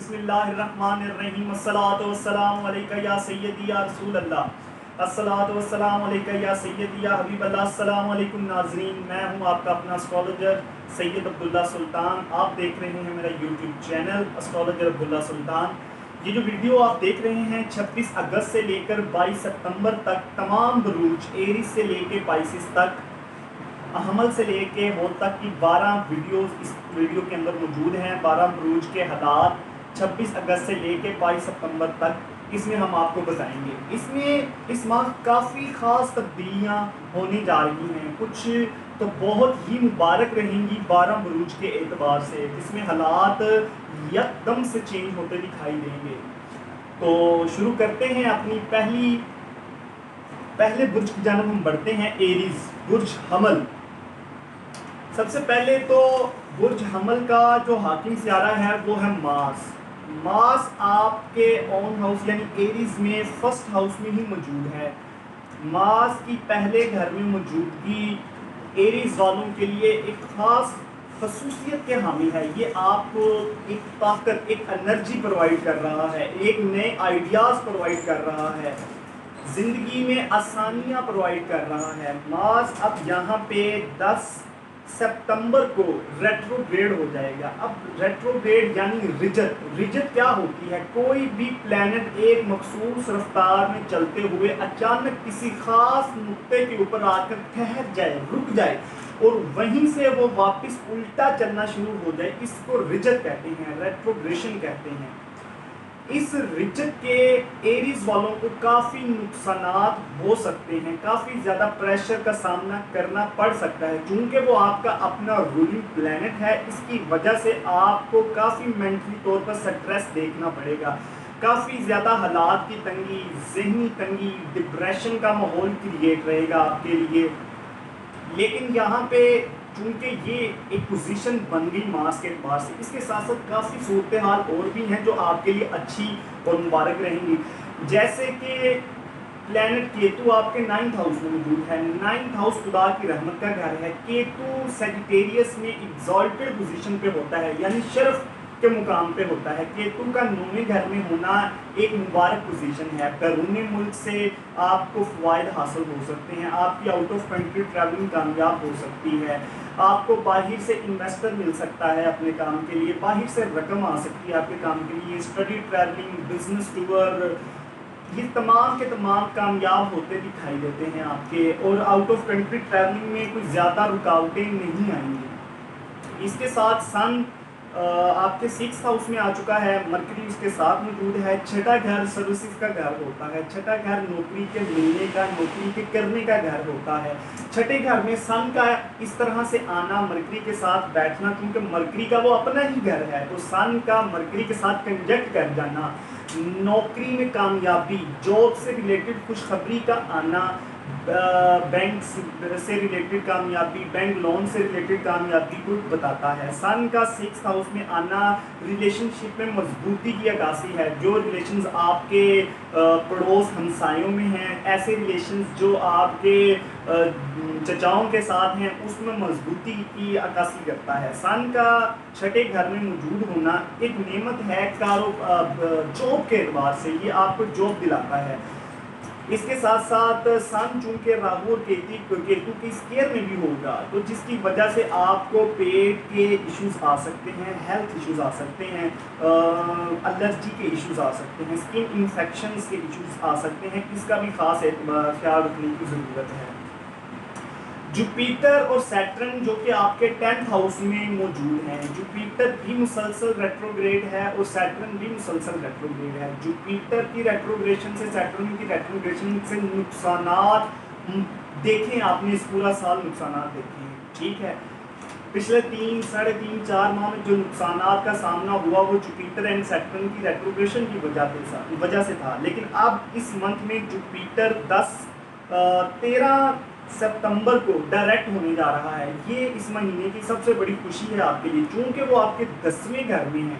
بسم اللہ الرحمن الرحیم الصلاۃ والسلام علیکہ یا سیدی یا رسول اللہ، الصلاۃ والسلام علیکہ یا سیدی یا حبیب اللہ۔ السلام علیکم ناظرین، میں ہوں آپ کا اپنا اسٹرالوجر سید عبداللہ سلطان۔ آپ دیکھ رہے ہیں میرا یوٹیوب چینل اسٹرالوجر عبداللہ سلطان۔ یہ جو ویڈیو آپ دیکھ رہے ہیں 26 اگست سے لے کر 22 ستمبر تک تمام بروج ایریز سے لے کے پائسس تک، حمل سے لے کے وہ تک کی 12 ویڈیوز اس ویڈیو کے اندر موجود ہیں۔ 12 بروج کے حالات 26 اگست سے لے کے 22 ستمبر تک اس میں ہم آپ کو بتائیں گے۔ اس میں اس ماہ کافی خاص تبدیلیاں ہونے جا رہی ہیں، کچھ تو بہت ہی مبارک رہیں گی 12 بروج کے اعتبار سے، جس میں حالات یکدم سے چینج ہوتے دکھائی دیں گے۔ تو شروع کرتے ہیں اپنی پہلے برج کی جانب ہم بڑھتے ہیں، ایریز برج حمل۔ سب سے پہلے تو برج حمل کا جو حاکم سیارہ ہے وہ ہے مارس۔ مارس آپ کے اون ہاؤس یعنی ایریز میں فرسٹ ہاؤس میں ہی موجود ہے۔ مارس کی پہلے گھر میں موجودگی ایریز والوں کے لیے ایک خاص خصوصیت کے حامل ہے۔ یہ آپ کو ایک طاقت، ایک انرجی پرووائڈ کر رہا ہے، ایک نئے آئیڈیاز پرووائڈ کر رہا ہے، زندگی میں آسانیاں پرووائڈ کر رہا ہے۔ مارس اب یہاں پہ 10 سپتمبر کو ریٹروگریڈ ہو جائے گا۔ اب ریٹروگریڈ یعنی رجت کیا ہوتی ہے؟ کوئی بھی پلینٹ ایک مخصوص رفتار میں چلتے ہوئے اچانک کسی خاص نقطے کے اوپر آ کر ٹھہر جائے، رک جائے اور وہیں سے وہ واپس الٹا چلنا شروع ہو جائے، اس کو رجت کہتے ہیں، ریٹروگریشن کہتے ہیں۔ اس رجت کے ایریز والوں کو کافی نقصانات ہو سکتے ہیں، کافی زیادہ پریشر کا سامنا کرنا پڑ سکتا ہے، چونکہ وہ آپ کا اپنا رولنگ پلینٹ ہے۔ اس کی وجہ سے آپ کو کافی مینٹلی طور پر سٹریس دیکھنا پڑے گا، کافی زیادہ حالات کی تنگی، ذہنی تنگی، ڈپریشن کا ماحول کریٹ رہے گا آپ کے لیے۔ لیکن یہاں پہ چونکہ یہ ایک پوزیشن بن گئی مارس کے اعتبار سے، اس کے ساتھ ساتھ کافی صورتحال اور بھی ہیں جو آپ کے لیے اچھی اور مبارک رہیں گی، جیسے کہ پلینٹ کیتو آپ کے 9th ہاؤس میں موجود ہے۔ 9th ہاؤس خدا کی رحمت کا گھر ہے۔ کیتو سیجیٹیریس میں ایگزالٹڈ پوزیشن پہ ہوتا ہے، یعنی شرف کے مقام پہ ہوتا ہے۔ کیتو کا 9ویں گھر میں ہونا ایک مبارک پوزیشن ہے۔ بیرون ملک سے آپ کو فوائد حاصل ہو سکتے ہیں، آپ کی آؤٹ آف کنٹری ٹریولنگ کامیاب ہو سکتی ہے، آپ کو باہر سے انویسٹر مل سکتا ہے اپنے کام کے لیے، باہر سے رقم آ سکتی ہے آپ کے کام کے لیے، اسٹڈی ٹریولنگ، بزنس ٹور، یہ تمام کے تمام کامیاب ہوتے دکھائی دیتے ہیں آپ کے، اور آؤٹ آف کنٹری ٹریولنگ میں کوئی زیادہ رکاوٹیں نہیں آئیں گی۔ اس کے ساتھ سن آپ کے 6th ہاؤس میں آ چکا ہے، مرکری اس کے ساتھ موجود ہے۔ چھٹا گھر سروسز کا گھر ہوتا ہے، چھٹا گھر نوکری کے ملنے کا، نوکری کے کرنے کا گھر ہوتا ہے۔ چھٹے گھر میں سن کا اس طرح سے آنا، مرکری کے ساتھ بیٹھنا، کیونکہ مرکری کا وہ اپنا ہی گھر ہے، تو سن کا مرکری کے ساتھ کنجکٹ کر جانا، نوکری میں کامیابی، جاب سے ریلیٹڈ خوشخبری کا آنا، بینک سے ریلیٹڈ کامیابی، بینک لون سے ریلیٹڈ کامیابی کو بتاتا ہے۔ سن کا 6th ہاؤس میں آنا ریلیشن شپ میں مضبوطی کی عکاسی ہے۔ جو ریلیشنز آپ کے پڑوس ہمسایوں میں ہیں، ایسے ریلیشنز جو آپ کے چچاؤں کے ساتھ ہیں، اس میں مضبوطی کی عکاسی کرتا ہے۔ سن کا چھٹے گھر میں موجود ہونا ایک نعمت ہے جاب کے اعتبار سے، یہ آپ کو جاب دلاتا ہے۔ اس کے ساتھ ساتھ سن چونکہ راہو اور کیتو کی اسکیئر میں بھی ہوگا، تو جس کی وجہ سے آپ کو پیٹ کے ایشوز آ سکتے ہیں، ہیلتھ ایشوز آ سکتے ہیں، الرجی کے ایشوز آ سکتے ہیں، اسکن انفیکشنز کے ایشوز آ سکتے ہیں، اس کا بھی خاص خیال رکھنے کی ضرورت ہے۔ جوپیٹر اور سیٹرن جو کہ آپ کے 10th ہاؤس میں موجود ہیں، جوپیٹر بھی مسلسل ریٹروگریڈ ہے اور سیٹرن بھی مسلسل ریٹروگریڈ ہے۔ جوپیٹر کی ریٹروگریشن سے، سیٹرن کی ریٹروگریشن سے نقصانات دیکھیں، آپ نے اس پورا سال نقصانات دیکھے ہیں، ٹھیک ہے۔ پچھلے 3 ساڑھے 3 4 ماہ میں جو نقصانات کا سامنا ہوا وہ جوپیٹر اینڈ سیٹرن کی ریٹروگریشن کی وجہ سے تھا، لیکن اب اس منتھ میں جوپیٹر 13 سپتمبر کو ڈائریکٹ ہونے جا رہا ہے۔ یہ اس مہینے کی سب سے بڑی خوشی ہے آپ کے لیے، چونکہ وہ آپ کے 10ویں گھر میں ہے۔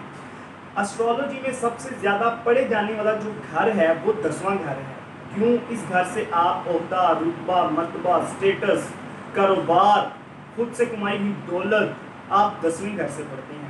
اسٹرالوجی میں سب سے زیادہ پڑھے جانے والا جو گھر ہے وہ 10واں گھر ہے۔ کیوں؟ اس گھر سے آپ عہدہ، رتبہ، مرتبہ، اسٹیٹس، کاروبار، خود سے کمائی ہوئی دولت آپ 10ویں گھر سے پڑھتے ہیں۔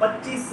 25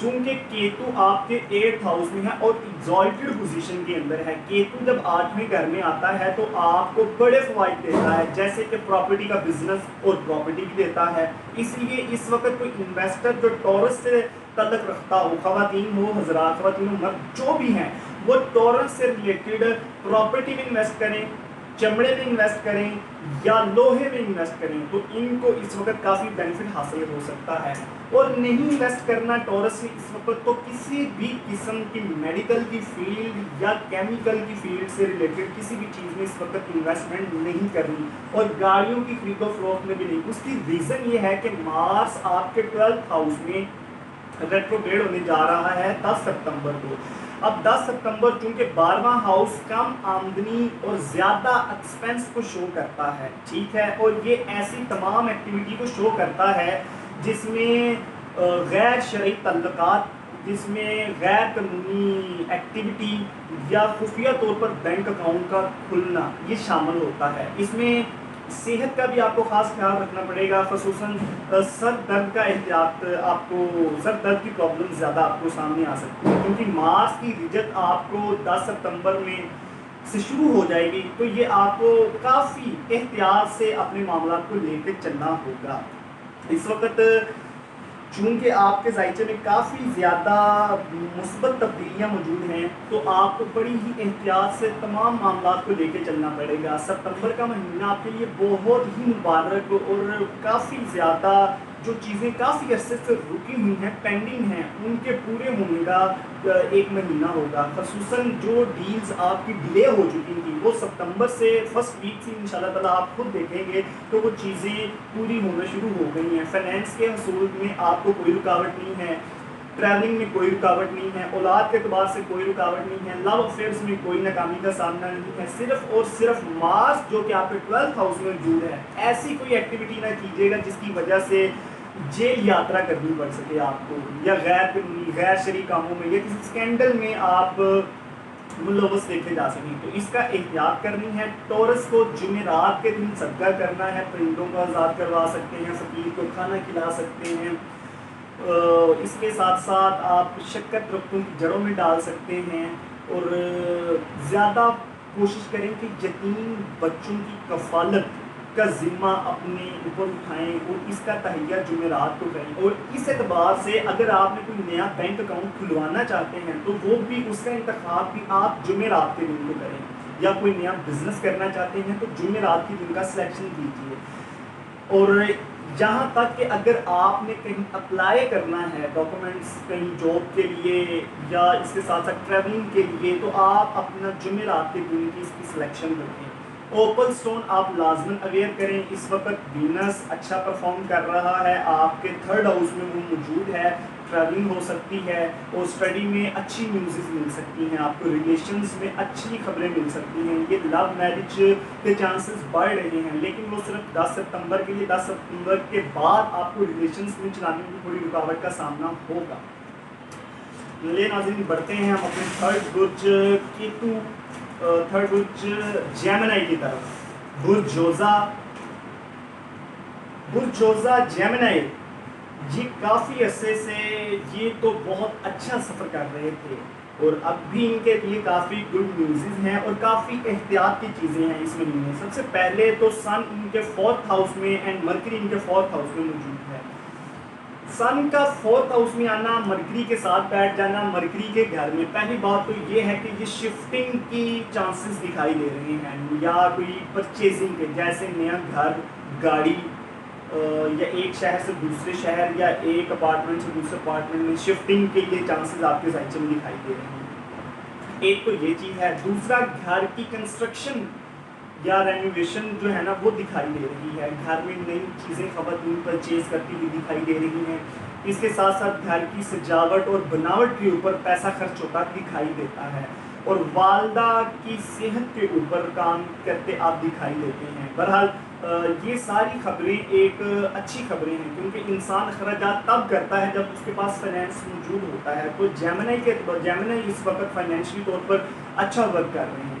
چونکہ کیتو آپ کے 8th ہاؤس میں ہے اور ایگزالٹڈ پوزیشن کے اندر ہے. کیتو جب 8ویں گھر میں آتا ہے تو آپ کو بڑے فوائد دیتا ہے, جیسے کہ پراپرٹی کا بزنس اور پراپرٹی بھی دیتا ہے. اس لیے اس وقت کوئی انویسٹر جو ٹورس سے تعلق رکھتا ہو, خواتین ہو حضرات, خواتین ہو مرد جو بھی ہیں, وہ ٹورس سے ریلیٹڈ پراپرٹی میں انویسٹ کریں, چمڑے میں انویسٹ کریں یا لوہے میں انویسٹ کریں, تو ان کو اس وقت کافی بینیفٹ حاصل ہو سکتا ہے. اور نہیں انویسٹ کرنا ٹورس میں اس وقت تو کسی بھی قسم کی میڈیکل کی فیلڈ یا کیمیکل کی فیلڈ سے ریلیٹڈ کسی بھی چیز میں اس وقت انویسٹمنٹ نہیں کرنی, اور گاڑیوں کی خرید و فروخت میں بھی نہیں. اس کی ریزن یہ ہے کہ مارس آپ کے 12th ہاؤس میں ریٹروگریڈ ہونے جا رہا ہے 10 ستمبر کو. اب 10 ستمبر چونکہ 12واں ہاؤس کم آمدنی اور زیادہ ایکسپینس کو شو کرتا ہے, ٹھیک ہے, اور یہ ایسی تمام ایکٹیویٹی کو شو کرتا ہے جس میں غیر شرعی تعلقات, جس میں غیر قانونی ایکٹیویٹی یا خفیہ طور پر بینک اکاؤنٹ کا کھلنا یہ شامل ہوتا ہے. اس میں صحت کا بھی آپ کو خاص خیال رکھنا پڑے گا, خصوصاً سر درد کا احتیاط, آپ کو سر درد کی پرابلم زیادہ آپ کو سامنے آ سکتی ہے, کیونکہ مارس کی رجت آپ کو 10 ستمبر میں سے شروع ہو جائے گی. تو یہ آپ کو کافی احتیاط سے اپنے معاملات کو لے کے چلنا ہوگا. اس وقت چونکہ آپ کے ذائچے میں کافی زیادہ مثبت تبدیلیاں موجود ہیں, تو آپ کو بڑی ہی احتیاط سے تمام معاملات کو لے کے چلنا پڑے گا. ستمبر کا مہینہ آپ کے لیے بہت ہی مبارک اور کافی زیادہ جو چیزیں کافی عرصے سے رکی ہوئی ہیں, پینڈنگ ہیں, ان کے پورے ہونے کا ایک مہینہ ہوگا. خصوصاً جو ڈیلز آپ کی ڈیلے ہو چکی تھیں وہ ستمبر سے فرسٹ ویک سے انشاءاللہ تعالیٰ آپ خود دیکھیں گے تو وہ چیزیں پوری ہونا شروع ہو گئی ہیں. فائنینس کے حصول میں آپ کو کوئی رکاوٹ نہیں ہے, ٹریولنگ میں کوئی رکاوٹ نہیں ہے, اولاد کے اعتبار سے کوئی رکاوٹ نہیں ہے, لو افیئرس میں کوئی ناکامی کا سامنا نہیں ہے. صرف اور صرف مارس جو کہ آپ کے 12th ہاؤس میں موجود ہے, ایسی کوئی ایکٹیویٹی نہ کیجیے گا جس کی وجہ سے جیل یاترا کرنی پڑ سکے آپ کو, یا غیر شرعی کاموں میں یا کسی اسکینڈل میں آپ ملوث دیکھے جا سکیں. تو اس کا احتیاط کرنی ہے. ٹورس کو جمعرات کے دن صدقہ کرنا ہے, پرندوں کو آزاد کروا سکتے ہیں, فقیر کو کھانا کھلا سکتے ہیں. اس کے ساتھ ساتھ آپ شکر درختوں کی جڑوں میں ڈال سکتے ہیں, اور زیادہ کوشش کریں کہ یتیم بچوں کی کفالت کا ذمہ اپنے اوپر اٹھائیں اور اس کا تہیہ جمعرات کو کریں. اور اس اعتبار سے اگر آپ نے کوئی نیا بینک اکاؤنٹ کھلوانا چاہتے ہیں تو وہ بھی اس کا انتخاب بھی آپ جمعرات کے دن کو کریں, یا کوئی نیا بزنس کرنا چاہتے ہیں تو جمعرات کے دن کا سلیکشن کیجیے. اور یہاں تک کہ اگر آپ نے کہیں اپلائی کرنا ہے ڈاکومنٹس کہیں جاب کے لیے یا اس کے ساتھ ساتھ ٹریولنگ کے لیے, تو آپ اپنا جمعرات کے دن کی اس کی سلیکشن کریں. اوپل سٹون آپ لازماً اویئر کریں, اس وقت وینس اچھا پرفارم کر رہا ہے, آپ کے 3rd ہاؤس میں وہ موجود ہے. ٹریولنگ ہو سکتی ہے, اور اسٹڈی میں اچھی نیوزز مل سکتی ہیں, آپ کو ریلیشنز میں اچھی خبریں مل سکتی ہیں. یہ لو میرج کے چانسز بڑھ رہے ہیں, لیکن وہ صرف 10 ستمبر کے لیے, 10 ستمبر کے بعد آپ کو ریلیشنز میں چلانے کی تھوڑی رکاوٹ کا سامنا ہوگا. لے ناظرین بڑھتے ہیں ہم اپنے 3rd برج کیتو, 3rd برج جیمنائی کی طرف. برج جوزا جیمنائی, یہ کافی عرصے سے یہ تو بہت اچھا سفر کر رہے تھے, اور اب بھی ان کے لیے کافی گڈ نیوزز ہیں اور کافی احتیاط کی چیزیں ہیں اس مہینے. سب سے پہلے تو سن ان کے 4th ہاؤس میں اینڈ مرکری ان کے 4th ہاؤس میں موجود ہے. سن کا 4th ہاؤس میں آنا, مرکری کے ساتھ بیٹھ جانا مرکری کے گھر میں, پہلی بات تو یہ ہے کہ یہ شفٹنگ کی چانسز دکھائی دے رہے ہیں, یا کوئی پرچیزنگ کے, جیسے نیا گھر, گاڑی, یا ایک شہر سے دوسرے شہر یا ایک اپارٹمنٹ سے دوسرے اپارٹمنٹ میں شفٹنگ کے لیے چانسز آپ کے ذائچے میں دکھائی دے رہے ہیں. ایک تو یہ چیز ہے. دوسرا, گھر کی کنسٹرکشن یا رینوویشن جو ہے نا وہ دکھائی دے رہی ہے. گھر میں نئی چیزیں خواتین پرچیز کرتی ہوئی دکھائی دے رہی ہیں. اس کے ساتھ ساتھ گھر کی سجاوٹ اور بناوٹ کے اوپر پیسہ خرچ ہوتا دکھائی دیتا ہے, اور والدہ کی صحت کے اوپر کام کرتے آپ دکھائی دیتے ہیں. بہرحال یہ ساری خبریں ایک اچھی خبریں ہیں, کیونکہ انسان اخراجات تب کرتا ہے جب اس کے پاس فائنینس موجود ہوتا ہے. تو جیمنائی اس وقت فائنینشلی طور پر اچھا ورک کر رہے ہیں.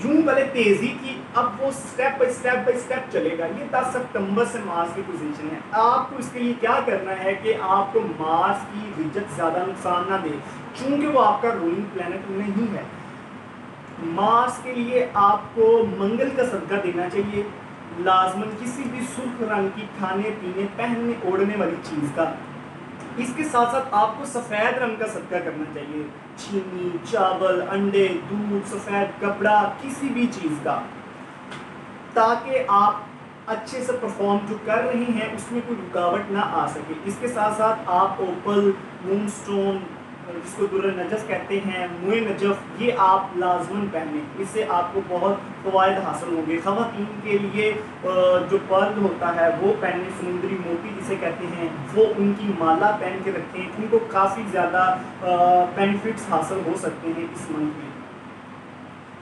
یوں پہلے تیزی کی، اب وہ سٹیپ بائی سٹیپ چلے گا. یہ 10 ستمبر سے مارس کی پوزیشن ہے. آپ کو اس کے لیے کیا کرنا ہے کہ آپ کو مارس کی رجت زیادہ نقصان نہ دے، چونکہ وہ آپ کا رولنگ پلانٹ نہیں ہے. مارس کے لیے آپ کو منگل کا صدقہ دینا چاہیے، لازماً کسی بھی سرخ رنگ کی کھانے پینے پہننے اوڑھنے والی چیز کا. اس کے ساتھ ساتھ آپ کو سفید رنگ کا صدقہ کرنا چاہیے، چینی، چاول، انڈے، دودھ، سفید کپڑا، کسی بھی چیز کا، تاکہ آپ اچھے سے پرفارم جو کر رہے ہیں اس میں کوئی رکاوٹ نہ آ سکے. اس کے ساتھ ساتھ آپ اوپل، مون سٹون، جس کو در نجف کہتے ہیں، موئے نجف، یہ آپ لازماً پہنیں. اس سے آپ کو بہت فوائد حاصل ہوں گے. خواتین کے لیے جو پرل ہوتا ہے وہ پہنیں، سمندری موتی جسے کہتے ہیں، وہ ان کی مالا پہن کے رکھیں. ان کو کافی زیادہ بینیفٹس حاصل ہو سکتے ہیں اس منتھ میں.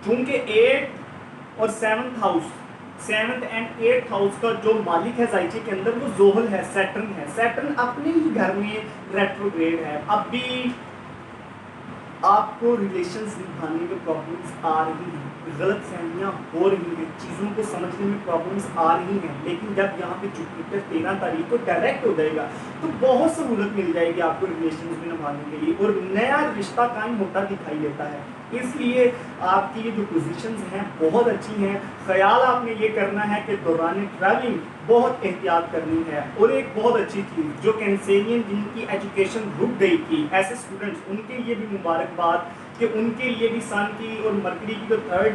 چونکہ 8 اور 7th house, 7th and 8th house کا جو مالک ہے زائچے کے اندر وہ زحل ہے، سیٹرن ہے. سیٹرن اپنے ہی گھر میں ریٹروگریڈ ہے. اب بھی آپ کو ریلیشنز نبھانے میں پرابلمس آ رہی ہیں، غلط فہمیاں ہو رہی ہیں، چیزوں کو سمجھنے میں پرابلمس آ رہی ہیں، لیکن جب یہاں پہ جوپیٹر 13 تاریخ کو ڈائریکٹ ہو جائے گا تو بہت سہولت مل جائے گی آپ کو ریلیشنز میں نبھانے کے لیے، اور نیا رشتہ قائم ہوتا دکھائی دیتا ہے. اس لیے آپ کی یہ جو پوزیشنز ہیں بہت اچھی ہیں. خیال آپ نے یہ کرنا ہے کہ دوران ٹریولنگ بہت احتیاط کرنی ہے. اور ایک بہت اچھی چیز جو کینسرین جن کی ایجوکیشن رک گئی تھی ایسے اسٹوڈنٹس، ان کے لیے بھی مبارکباد کہ ان کے لیے بھی سن کی اور مرکری کی جو 3rd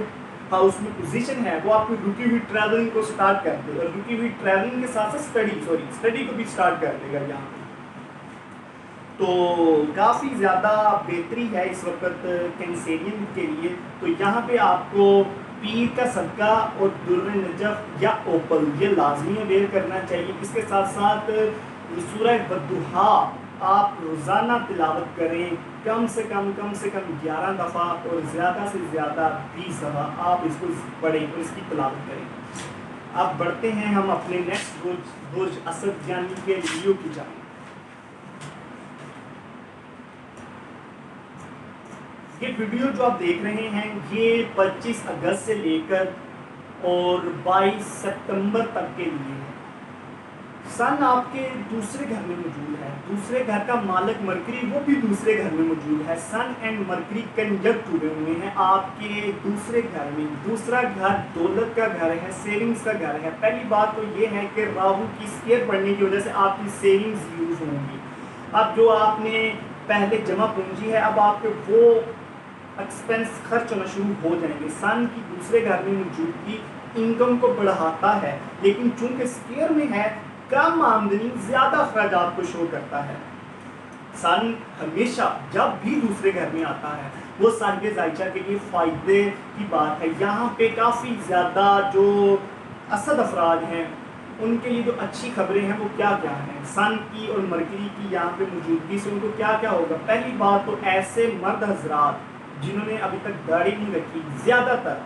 ہاؤس میں پوزیشن ہے وہ آپ کی رکی ہوئی ٹریولنگ کو سٹارٹ کر دے، اور رکی ہوئی ٹریولنگ کے ساتھ ساتھ اسٹڈی کو بھی سٹارٹ کر دے گا یہاں پہ. تو کافی زیادہ بہتری ہے اس وقت کینسرین کے لیے. تو یہاں پہ آپ کو پیر کا صدقہ اور در نجف یا اوپل یہ لازمی اویئر کرنا چاہیے. اس کے ساتھ ساتھ سورہ والضحیٰ آپ روزانہ تلاوت کریں، کم سے کم 11 دفعہ اور زیادہ سے زیادہ 20 دفعہ آپ اس کو پڑھیں اور اس کی تلاوت کریں. اب بڑھتے ہیں ہم اپنے نیکسٹ برج اسد یعنی کہ لیو کی جانب. یہ ویڈیو جو آپ دیکھ رہے ہیں یہ 25 اگست سے لے کر اور 22 ستمبر تک کے لیے ہے. سن آپ کے دوسرے گھر میں موجود ہے، دوسرے گھر کا مالک مرکری وہ بھی دوسرے گھر میں موجود ہے. سن اینڈ مرکری کنجنکٹ ہوئے ہوئے ہیں آپ کے دوسرے گھر میں. دوسرا گھر دولت کا گھر ہے، سیونگز کا گھر ہے. پہلی بات تو یہ ہے کہ راہو کی اسکیئر پڑنے کی وجہ سے آپ کی سیونگز یوز ہوں گی. اب جو آپ نے پہلے جمع پونجی ہے اب آپ کے وہ ایکسپینس خرچ ہونا شروع ہو جائیں گے. سن کی دوسرے گھر میں موجودگی انکم کو بڑھاتا ہے، لیکن چونکہ اسکیئر میں ہے کم آمدنی زیادہ اخراجات کو شو کرتا ہے. سن ہمیشہ جب بھی دوسرے گھر میں آتا ہے وہ صاحب زائچہ کے لیے فائدے کی بات ہے. یہاں پہ کافی زیادہ جو اسد افراد ہیں ان کے لیے جو اچھی خبریں ہیں وہ کیا کیا ہیں. سن کی اور مرکری کی یہاں پہ موجودگی سے ان کو کیا کیا ہوگا. پہلی بات تو ایسے مرد حضرات جنہوں نے ابھی تک داڑھی نہیں رکھی، زیادہ تر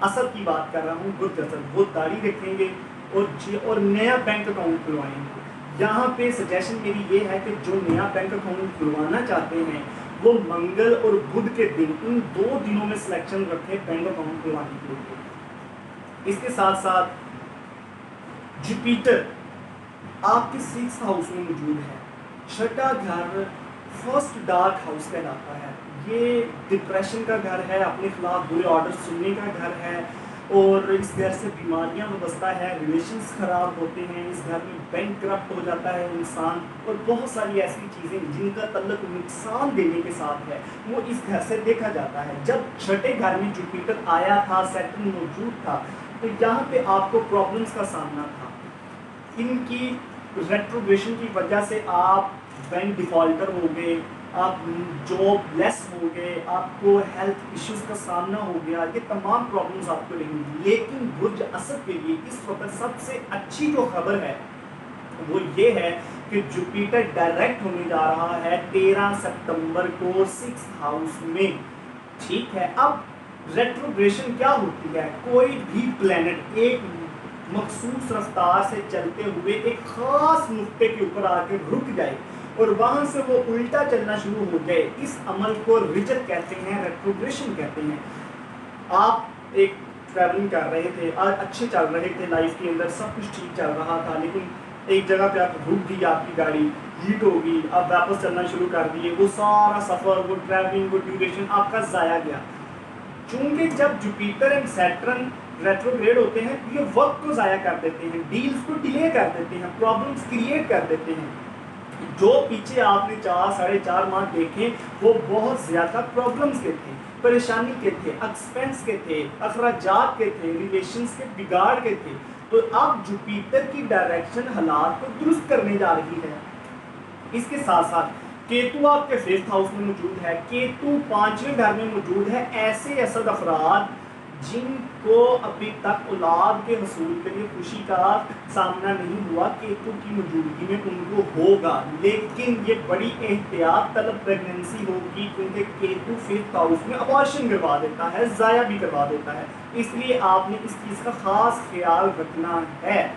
اسد کی بات کر رہا ہوں، برج اسد، وہ داڑھی رکھیں گے اور نیا بینک اکاؤنٹ کھلوائیں گے. یہاں پہ سجیشن میری یہ ہے کہ جو نیا بینک اکاؤنٹ کھلوانا چاہتے ہیں وہ منگل اور بدھ کے دن، ان 2 دنوں میں سلیکشن رکھیں بینک اکاؤنٹ کھلوانے کے لیے. اس کے ساتھ ساتھ جوپیٹر آپ کے 6th ہاؤس میں موجود ہے. چھٹا گھر فرسٹ ڈارک ہاؤس کہلاتا ہے. یہ ڈپریشن کا گھر ہے، اپنے خلاف برے آرڈر سننے کا گھر ہے، اور اس گھر سے بیماریاں وابستہ ہے، ریلیشنز خراب ہوتے ہیں. اس گھر میں بینک کرپٹ ہو جاتا ہے انسان، اور بہت ساری ایسی چیزیں جن کا تعلق نقصان دینے کے ساتھ ہے وہ اس گھر سے دیکھا جاتا ہے. جب چھٹے گھر میں جوپیٹر آیا تھا، سیٹرن موجود تھا، تو یہاں پہ آپ کو پرابلمس کا سامنا تھا. ان کی ریٹروگریشن کی وجہ سے آپ بینک ڈیفالٹر ہو گئے، آپ جاب لیس ہو گئے، آپ کو ہیلتھ ایشوز کا سامنا ہو گیا. یہ تمام پرابلمس آپ کو رہیں گی. لیکن برج اسد کے لیے اس وقت سب سے اچھی جو خبر ہے وہ یہ ہے کہ جوپیٹر ڈائریکٹ ہونے جا رہا ہے 13 ستمبر کو 6th ہاؤس میں. ٹھیک ہے، اب ریٹروگریشن کیا ہوتی ہے؟ کوئی بھی پلینٹ ایک مخصوص رفتار سے چلتے ہوئے ایک خاص نقطے کے اوپر آ کے رک جائے اور وہاں سے وہ الٹا چلنا شروع ہو جائے، اس عمل کو رجت کہتے ہیں، ریٹروگریشن کہتے ہیں. آپ ایک ٹریولنگ کر رہے تھے اور اچھے چل رہے تھے لائف کے اندر، سب کچھ ٹھیک چل رہا تھا، لیکن ایک جگہ پہ آپ رک گئی، آپ کی گاڑی ہیٹ ہوگی، آپ واپس چلنا شروع کر دیے، وہ سارا سفر، وہ ٹریولنگ، وہ ڈیوریشن آپ کا ضائع گیا. چونکہ جب جوپیٹر اینڈ سیٹرن ریٹروگریڈ ہوتے ہیں یہ وقت کو ضائع کر دیتے ہیں، ڈیلز کو ڈیلے کر دیتے ہیں، پرابلمس کریٹ کر دیتے ہیں. جو پیچھے آپ نے 4-4.5 ماہ دیکھے وہ بہت زیادہ پرابلمس کے تھے، پریشانی کے تھے، ایکسپینس کے تھے، اخراجات کے تھے، ریلیشنز کے بگاڑ کے تھے. تو اب جوپیٹر کی ڈائریکشن حالات کو درست کرنے جا رہی ہے. اس کے ساتھ ساتھ کیتو آپ کے 5th ہاؤس میں موجود ہے، کیتو 5ویں گھر میں موجود ہے. ایسے اسد افراد جن کو ابھی تک اولاد کے حصول کے لیے خوشی کا سامنا نہیں ہوا، کیتو کی موجودگی میں ان کو ہوگا، لیکن یہ بڑی احتیاط طلب پریگننسی ہوگی کیونکہ کیتو 5th ہاؤس میں ابارشن کروا دیتا ہے، ضائع بھی کروا دیتا ہے. اس لیے آپ نے اس چیز کا خاص خیال رکھنا ہے.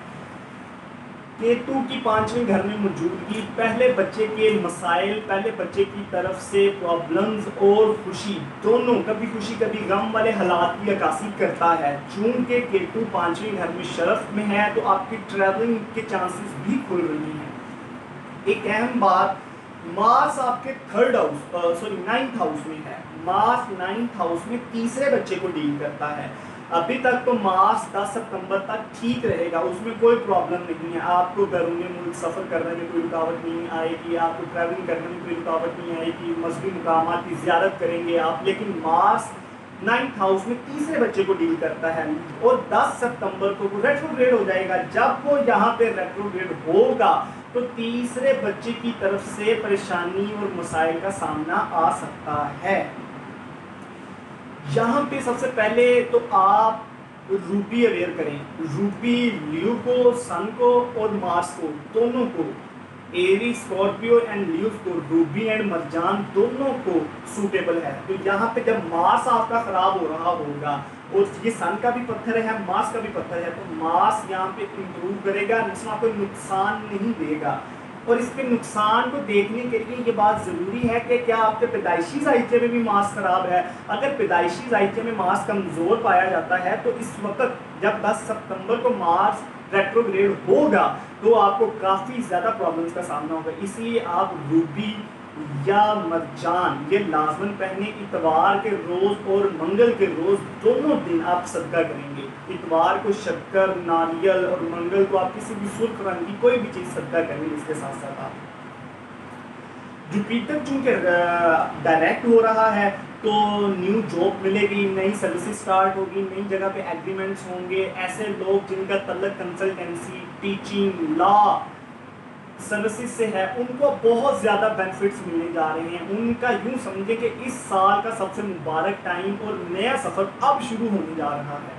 کیتو کی 5ویں گھر میں موجودگی پہلے بچے کے مسائل، پہلے بچے کی طرف سے پرابلمز اور خوشی دونوں، کبھی خوشی کبھی غم والے حالات کی عکاسی کرتا ہے. چونکہ کیتو 5ویں گھر میں شرف میں ہے تو آپ کی ٹریولنگ کے چانسز بھی کھل رہی ہیں. ایک اہم بات، مارس آپ کے 9th ہاؤس میں ہے. مارس 9th ہاؤس میں تیسرے بچے کو ڈیل کرتا ہے. ابھی تک تو مارس 10 ستمبر تک ٹھیک رہے گا، اس میں کوئی پرابلم نہیں ہے. آپ کو بیرون ملک سفر کرنے میں کوئی رکاوٹ نہیں آئے گی، آپ کو ٹریولنگ کرنے میں کوئی رکاوٹ نہیں آئے گی، مذہبی مقامات کی زیارت کریں گے آپ. لیکن مارس 9th ہاؤس میں تیسرے بچے کو ڈیل کرتا ہے اور 10 ستمبر کو وہ ریٹروگریڈ ہو جائے گا. جب وہ یہاں پہ ریٹروگریڈ ہوگا تو تیسرے بچے کی طرف سے پریشانی اور مسائل کا سامنا آ سکتا ہے. یہاں پہ سب سے پہلے تو آپ روبی اویئر کریں. روبی لیو کو، سن کو اور مارس کو، دونوں کو، ایری، اسکارپیو اینڈ لیو کو، روبی اینڈ مرجان دونوں کو سوٹیبل ہے. تو یہاں پہ جب مارس آپ کا خراب ہو رہا ہوگا اور یہ سن کا بھی پتھر ہے، مارس کا بھی پتھر ہے، تو مارس یہاں پہ امپروو کرے گا، اس میں آپ کو نقصان نہیں دے گا. اور اس کے نقصان کو دیکھنے کے لیے یہ بات ضروری ہے کہ کیا آپ کے پیدائشی ذائقے میں بھی مارس خراب ہے. اگر پیدائشی ذائقے میں مارس کمزور پایا جاتا ہے تو اس وقت جب 10 ستمبر کو مارس ریٹروگریڈ ہوگا تو آپ کو کافی زیادہ پرابلمس کا سامنا ہوگا. اس لیے آپ روبی یا مرجان یہ لازماً پہنے. اتوار کے روز اور منگل کے روز دونوں دن آپ صدقہ کریں گے. اتوار کو شکر، ناریل اور منگل کو آپ کسی بھی سرخ رنگ کی کوئی بھی چیز صدقہ کریں گے. اس کے ساتھ ساتھ آپ جوپیٹر چونکہ ڈائریکٹ ہو رہا ہے تو نیو جاب ملے گی، نئی سروسز سٹارٹ ہوگی، نئی جگہ پہ ایگریمنٹس ہوں گے. ایسے لوگ جن کا تعلق کنسلٹنسی، ٹیچنگ، لا سروسز سے ہے ان کو بہت زیادہ بینیفٹس ملنے جا رہے ہیں. ان کا یوں سمجھے کہ اس سال کا سب سے مبارک ٹائم اور نیا سفر اب شروع ہونے جا رہا ہے.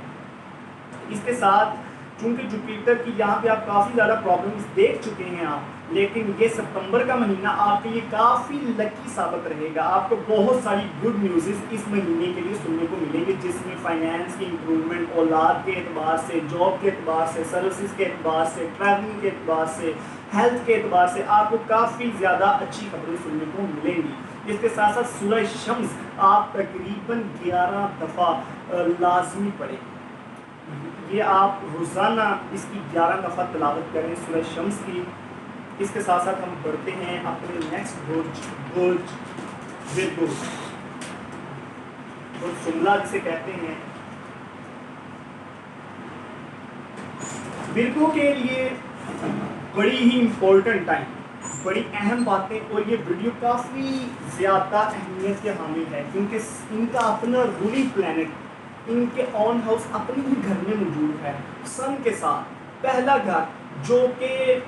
اس کے ساتھ چونکہ جوپیٹر کی یہاں پہ آپ کافی زیادہ پرابلمس دیکھ چکے ہیں آپ، لیکن یہ ستمبر کا مہینہ آپ کے لیے کافی لکی ثابت رہے گا. آپ کو بہت ساری گڈ نیوزز اس مہینے کے لیے سننے کو ملیں گے، جس میں فائنینس کی امپروومنٹ، اولاد کے اعتبار سے، جاب کے اعتبار سے، سروسز کے اعتبار سے، ٹریولنگ کے اعتبار سے، ہیلتھ کے اعتبار سے آپ کو کافی زیادہ اچھی خبریں سننے کو ملیں گی. اس کے ساتھ ساتھ سورہ شمس آپ تقریباً 11 دفعہ لازمی پڑھیں. یہ آپ روزانہ اس کی 11 دفعہ تلاوت کریں سورہ شمس کی. اس کے ساتھ ساتھ ہم بڑھتے ہیں اپنے نیکسٹ برج ورگو، اور شملہ جسے کہتے ہیں. ورگو کے لیے بڑی ہی امپورٹنٹ ٹائم، بڑی اہم باتیں، اور یہ ویڈیو کافی زیادہ اہمیت کے حامل ہے کیونکہ ان کا اپنا رولنگ پلانٹ، ان کے آن ہاؤس اپنی ہی گھر میں موجود ہے. سن کے ساتھ پہلا گھر جو کہ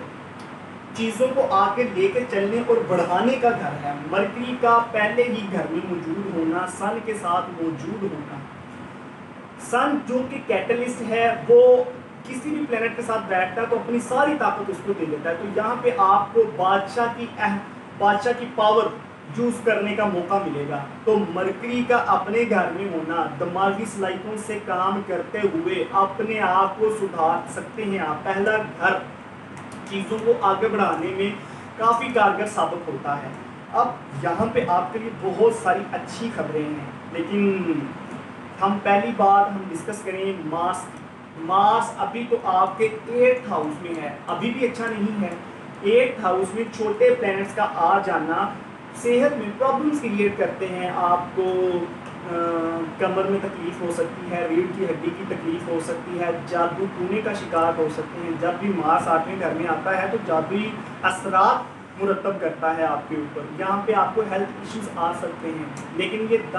چیزوں کو آگے لے کے چلنے اور بڑھانے کا گھر ہے. مرکری کا پہلے ہی گھر میں موجود ہونا، سن کے ساتھ موجود ہونا. سن جو کہ کیٹلسٹ ہے، وہ کسی بھی پلینٹ کے ساتھ بیٹھتا ہے تو اپنی ساری طاقت اس کو دے دیتا ہے. تو یہاں پہ آپ کو بادشاہ کی پاور یوز کرنے کا موقع ملے گا. تو مرکری کا اپنے گھر میں ہونا، دماغی صلاحیتوں سے کام کرتے ہوئے اپنے آپ کو سدھار سکتے ہیں آپ. پہلا گھر چیزوں کو آگے بڑھانے میں کافی کارگر ثابت ہوتا ہے. اب یہاں پہ آپ کے لیے بہت ساری اچھی خبریں ہیں، لیکن ہم پہلی بات ہم ڈسکس کریں مارس کی. مارس ابھی تو آپ کے 8th ہاؤس میں ہے, ابھی بھی اچھا نہیں ہے. 8th ہاؤس میں چھوٹے پلینٹس کا آ جانا صحت میں پرابلمس کریٹ کرتے ہیں. آپ کو کمر میں تکلیف ہو سکتی ہے, ریڑھ کی ہڈی کی تکلیف ہو سکتی ہے, جادو ٹونے کا شکار ہو سکتے ہیں. جب بھی مارس 8ویں گھر میں آتا ہے تو جادوئی اثرات مرتب کرتا ہے آپ کے اوپر. یہاں پہ آپ کو ہیلتھ ایشوز آ سکتے ہیں, لیکن یہ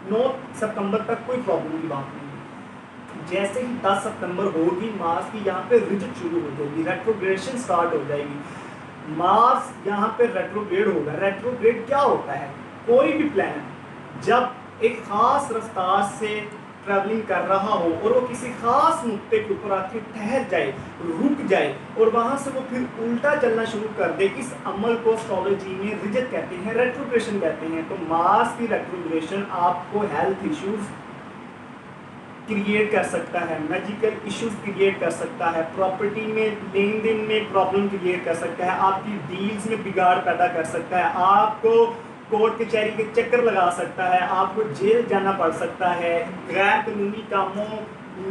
9 سپتمبر تک کوئی پرابلم کی بات نہیں ہے. جیسے ہی 10 سپتمبر ہوگی مارس کی یہاں پہ رجٹ شروع ہو جائے گی, ریٹروگریشن سٹارٹ ہو جائے گی. مارس یہاں پہ ریٹروگریڈ ہوگا. ریٹروگریڈ کیا ہوتا ہے؟ کوئی بھی پلانٹ جب ایک خاص رفتار سے ٹریولنگ کر رہا ہو اور وہ کسی خاص نقطے کے اوپر آ کے ٹھہر جائے, رک جائے, اور وہاں سے وہ پھر الٹا چلنا شروع کر دے, اس عمل کو اسٹرالوجی میں رجٹ کہتے ہیں, ریٹروگریشن کہتے ہیں. تو مارس کی ریٹروگریشن آپ کو ہیلتھ ایشوز کریٹ کر سکتا ہے, میڈیکل ایشوز کریٹ کر سکتا ہے, پراپرٹی میں لین دین میں پرابلم کریٹ کر سکتا ہے, آپ کی ڈیلز میں بگاڑ پیدا کر سکتا ہے, آپ کو کورٹ کچہری کے چکر لگا سکتا ہے, آپ کو جیل جانا پڑ سکتا ہے, غیر قانونی کاموں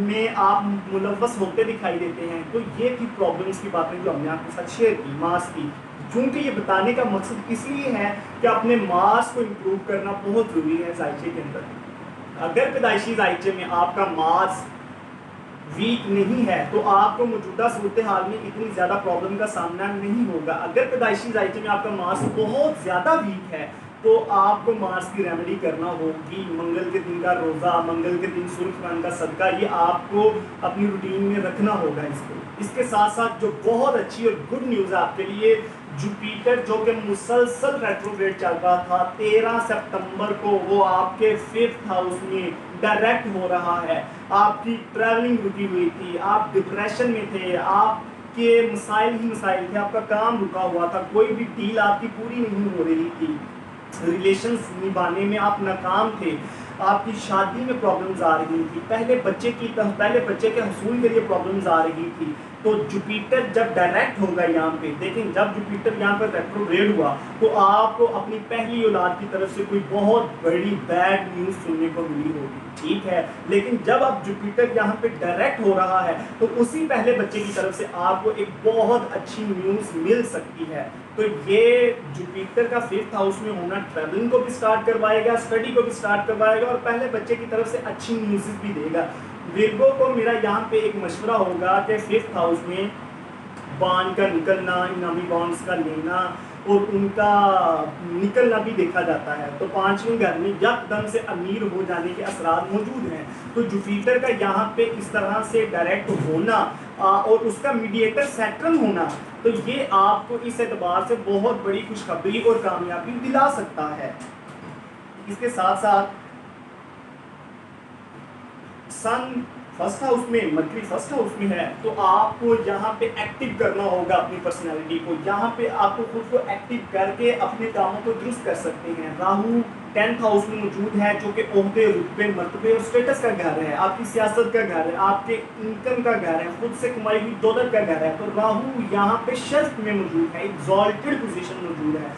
میں آپ ملوث ہوتے دکھائی دیتے ہیں. تو یہ تھی پرابلمس کی باتیں جو ہم نے آپ کے ساتھ شیئر کی مارس کی. چونکہ یہ بتانے کا مقصد اس لیے ہے کہ اپنے مارس کو امپروو کرنا بہت ضروری ہے ذائچے کے اندر. اگر پیدائشی ذائچے میں آپ کا مارس ویک نہیں ہے تو آپ کو موجودہ صورتحال میں اتنی زیادہ پرابلم کا سامنا نہیں ہوگا. اگر پیدائشی ذائچے میں آپ کا مارس بہت زیادہ ویک ہے تو آپ کو مارس کی ریمیڈی کرنا ہوگی. منگل کے دن کا روزہ, منگل کے دن سرخ رنگ کا صدقہ, یہ آپ کو اپنی روٹین میں رکھنا ہوگا. اس کے ساتھ ساتھ جو بہت اچھی اور گڈ نیوز ہے آپ کے لیے, جوپیٹر جو کہ مسلسل ریٹروگریڈ چل رہا تھا, 13 سپتمبر کو وہ آپ کے 5th ہاؤس میں ڈائریکٹ ہو رہا ہے. آپ کی ٹریولنگ رکی ہوئی تھی, آپ ڈپریشن میں تھے, آپ کے مسائل ہی مسائل تھے, آپ کا کام رکا ہوا تھا, کوئی بھی ڈیل آپ کی پوری نہیں ہو رہی تھی, ریلیشنز نبھانے میں آپ ناکام تھے, آپ کی شادی میں پرابلمز آ رہی تھی, پہلے بچے کے حصول کے لیے پرابلمز آ رہی تھی. تو جوپیٹر جب ڈائریکٹ ہوگا یہاں پہ, دیکھیں جب جوپیٹر یہاں پر ریٹروگریڈ ہوا تو آپ کو اپنی پہلی اولاد کی طرف سے کوئی بہت بڑی بیڈ نیوز سننے کو ملی ہوگی, ٹھیک ہے. لیکن جب اب جوپیٹر یہاں پہ ڈائریکٹ ہو رہا ہے تو اسی پہلے بچے کی طرف سے آپ کو ایک بہت اچھی نیوز مل سکتی ہے. تو یہ جوپیٹر کا 5th ہاؤس میں ہونا ٹریولنگ کو بھی سٹارٹ کروائے گا, اسٹڈی کو بھی سٹارٹ کروائے گا, اور پہلے بچے کی طرف سے اچھی نیوز بھی دے گا. ویرگو کو میرا یہاں پہ ایک مشورہ ہوگا کہ 5th ہاؤس میں بانڈ کا نکلنا, انعامی بانڈز کا لینا اور ان کا نکلنا بھی دیکھا جاتا ہے. تو 5ویں گھر میں یکدم سے امیر ہو جانے کے اثرات موجود ہیں. تو جوپیٹر کا یہاں پہ اس طرح سے ڈائریکٹ ہونا اور اس کا میڈیٹر سیٹرن ہونا, تو یہ آپ کو اس اعتبار سے بہت بڑی خوشخبری اور کامیابی دلا سکتا ہے. اس کے ساتھ ساتھ سن 1st ہاؤس میں, مرکری 1st ہاؤس میں ہے, تو آپ کو یہاں پہ ایکٹیو کرنا ہوگا اپنی پرسنالٹی کو. یہاں پہ آپ کو خود کو ایکٹیو کر کے اپنے کاموں کو درست کر سکتے ہیں. راہو 10th ہاؤس میں موجود ہے جو کہ عہدے, رتبے, مرتبے اور اسٹیٹس کا گھر ہے, آپ کی سیاست کا گھر ہے, آپ کے انکم کا گھر ہے, خود سے کمائی ہوئی دولت کا گھر ہے. تو راہو یہاں پہ شرط میں موجود ہے, ایگزالٹڈ پوزیشن موجود ہے.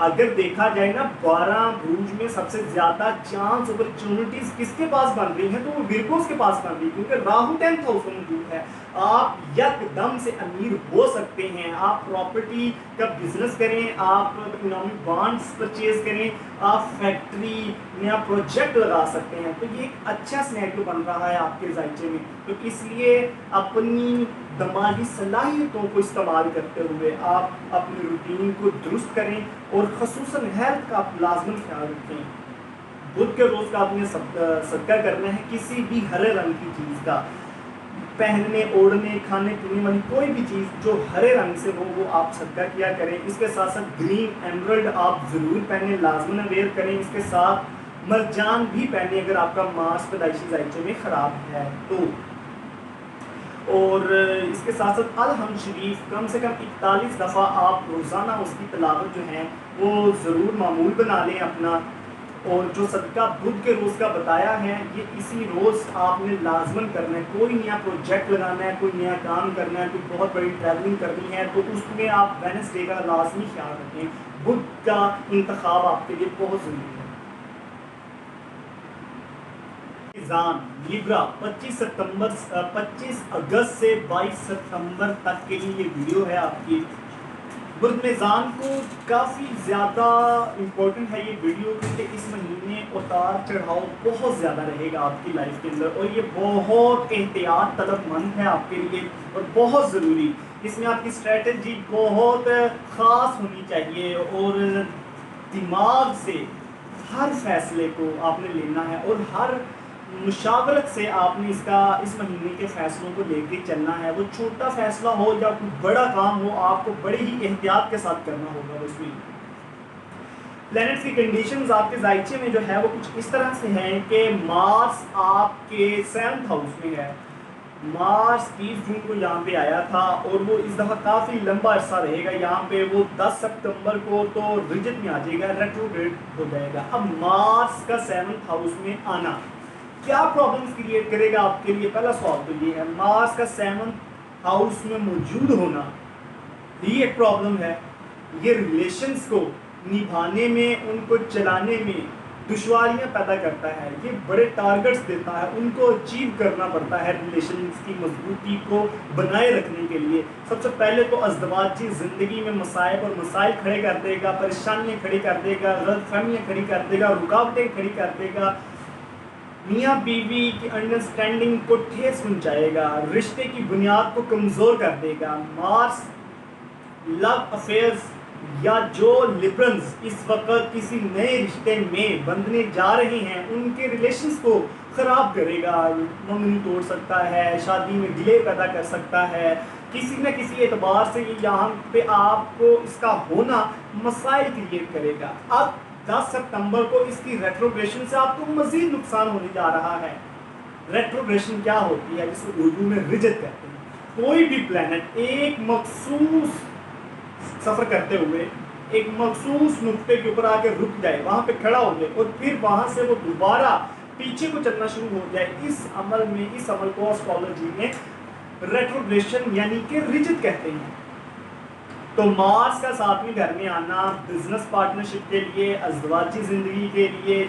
اگر دیکھا جائے نا 12 بروج میں سب سے زیادہ چانس اپرچونٹیز کس کے پاس بن رہی ہیں تو وہ ورگوز کے پاس بن رہی ہے, کیونکہ راہو 10th ہاؤس میں موجود ہے. آپ یک دم سے امیر ہو سکتے ہیں. آپ پراپرٹی کا بزنس کریں, آپ اکنامک بانڈز پرچیز کریں, آپ فیکٹری نیا پروجیکٹ لگا سکتے ہیں. تو یہ ایک اچھا سینیریو بن رہا ہے آپ کے ذائچے میں. تو اس لیے اپنی دماغی صلاحیتوں کو استعمال کرتے ہوئے آپ اپنی روٹین کو درست کریں اور خصوصاً ہیلتھ کا آپ لازماً خیال رکھیں. بدھ کے روز کا آپ نے صدقہ کرنا ہے کسی بھی ہرے رنگ کی چیز کا, پہننے, اوڑھنے, کھانے پینے والی کوئی بھی چیز جو ہرے رنگ سے ہو وہ آپ صدقہ کیا کریں. اس کے ساتھ ساتھ گرین ایمرلڈ آپ ضرور پہنیں, لازماً ویئر کریں. اس کے ساتھ مرجان بھی پہنیں اگر آپ کا مارس پیدائشی ذائچے میں خراب ہے تو. اور اس کے ساتھ ساتھ الحمد شریف کم سے کم 41 دفعہ آپ روزانہ اس کی تلاوت جو ہیں وہ ضرور معمول بنا لیں اپنا. اور جو صدقہ بدھ کے روز کا بتایا ہے یہ اسی روز آپ نے لازماً کرنا ہے. کوئی نیا پروجیکٹ لگانا ہے, کوئی نیا کام کرنا ہے, کوئی بہت بڑی ٹریولنگ کرنی ہے تو اس میں آپ وینسڈے کا لازمی خیال رکھیں. بدھ کا انتخاب آپ کے لیے بہت ضروری ہے. میزان لیبرا 25 اگست سے 22 ستمبر تک کے لیے یہ ویڈیو ہے آپ کی. برج میزان کو کافی زیادہ امپورٹنٹ ہے یہ ویڈیو، کیونکہ اس مہینے اتار چڑھاؤ بہت زیادہ رہے گا آپ کی لائف کے اندر، اور یہ بہت احتیاط طلب مند ہے آپ کے لیے اور بہت ضروری. اس میں آپ کی اسٹریٹجی بہت خاص ہونی چاہیے اور دماغ سے ہر فیصلے کو آپ نے لینا ہے، اور ہر مشاورت سے آپ نے اس مہینے کے فیصلوں کو لے کے چلنا ہے. وہ چھوٹا فیصلہ ہو یا کوئی بڑا کام ہو، آپ کو بڑے ہی احتیاط کے ساتھ کرنا ہوگا. اس میں پلینٹس کی کنڈیشنز آپ کے ذائچے میں جو ہے وہ کچھ اس طرح سے ہیں کہ مارس آپ کے 7th ہاؤس میں ہے. مارس 30 جون کو یہاں پہ آیا تھا اور وہ اس دفعہ کافی لمبا عرصہ رہے گا یہاں پہ. وہ 10 ستمبر کو تو رجت میں آ جائے گا، ریٹروگریڈ ہو جائے گا. اب مارس کا 7th ہاؤس میں آنا کیا پرابلمز کریٹ کرے گا آپ کے لیے؟ پہلا سوال تو یہ ہے، مارس کا 7th ہاؤس میں موجود ہونا یہ ایک پرابلم ہے. یہ ریلیشنز کو نبھانے میں، ان کو چلانے میں دشواریاں پیدا کرتا ہے. یہ بڑے ٹارگٹس دیتا ہے، ان کو اچیو کرنا پڑتا ہے ریلیشنز کی مضبوطی کو بنائے رکھنے کے لیے. سب سے پہلے تو ازدواجی زندگی میں مصائب اور مسائل کھڑے کر دے گا، پریشانیاں کھڑی کر دے گا، غلط فہمیاں کھڑی کر دے گا، رکاوٹیں کھڑی کر دے گا. میاں بیوی کی انڈرسٹینڈنگ کو ٹھیس پہنچائے گا، رشتے کی بنیاد کو کمزور کر دے گا. مارس لو افیئرز یا جو لبرلز اس وقت کسی نئے رشتے میں بندھنے جا رہے ہیں ان کے ریلیشنز کو خراب کرے گا. منگنی توڑ سکتا ہے، شادی میں ڈیلے پیدا کر سکتا ہے. کسی نہ کسی اعتبار سے یہاں پہ آپ کو اس کا ہونا مسائل کریٹ کرے گا. اب 10 ستمبر کو اس کی ریٹروگریشن سے آپ کو مزید نقصان ہونے جا رہا ہے. ریٹروگریشن کیا ہوتی ہے؟ جس کو اردو میں رجت کہتے ہیں. کوئی بھی پلینٹ ایک مخصوص سفر کرتے ہوئے ایک مخصوص نقطے کے اوپر آ کے رک جائے، وہاں پہ کھڑا ہو جائے اور پھر وہاں سے وہ دوبارہ پیچھے کو چلنا شروع ہو جائے، اس عمل کو اسٹرالوجی میں ریٹروگریشن یعنی کہ رجت کہتے ہیں. تو مارس کا 7ویں گھر میں آنا بزنس پارٹنرشپ کے لیے، ازدواجی زندگی کے لیے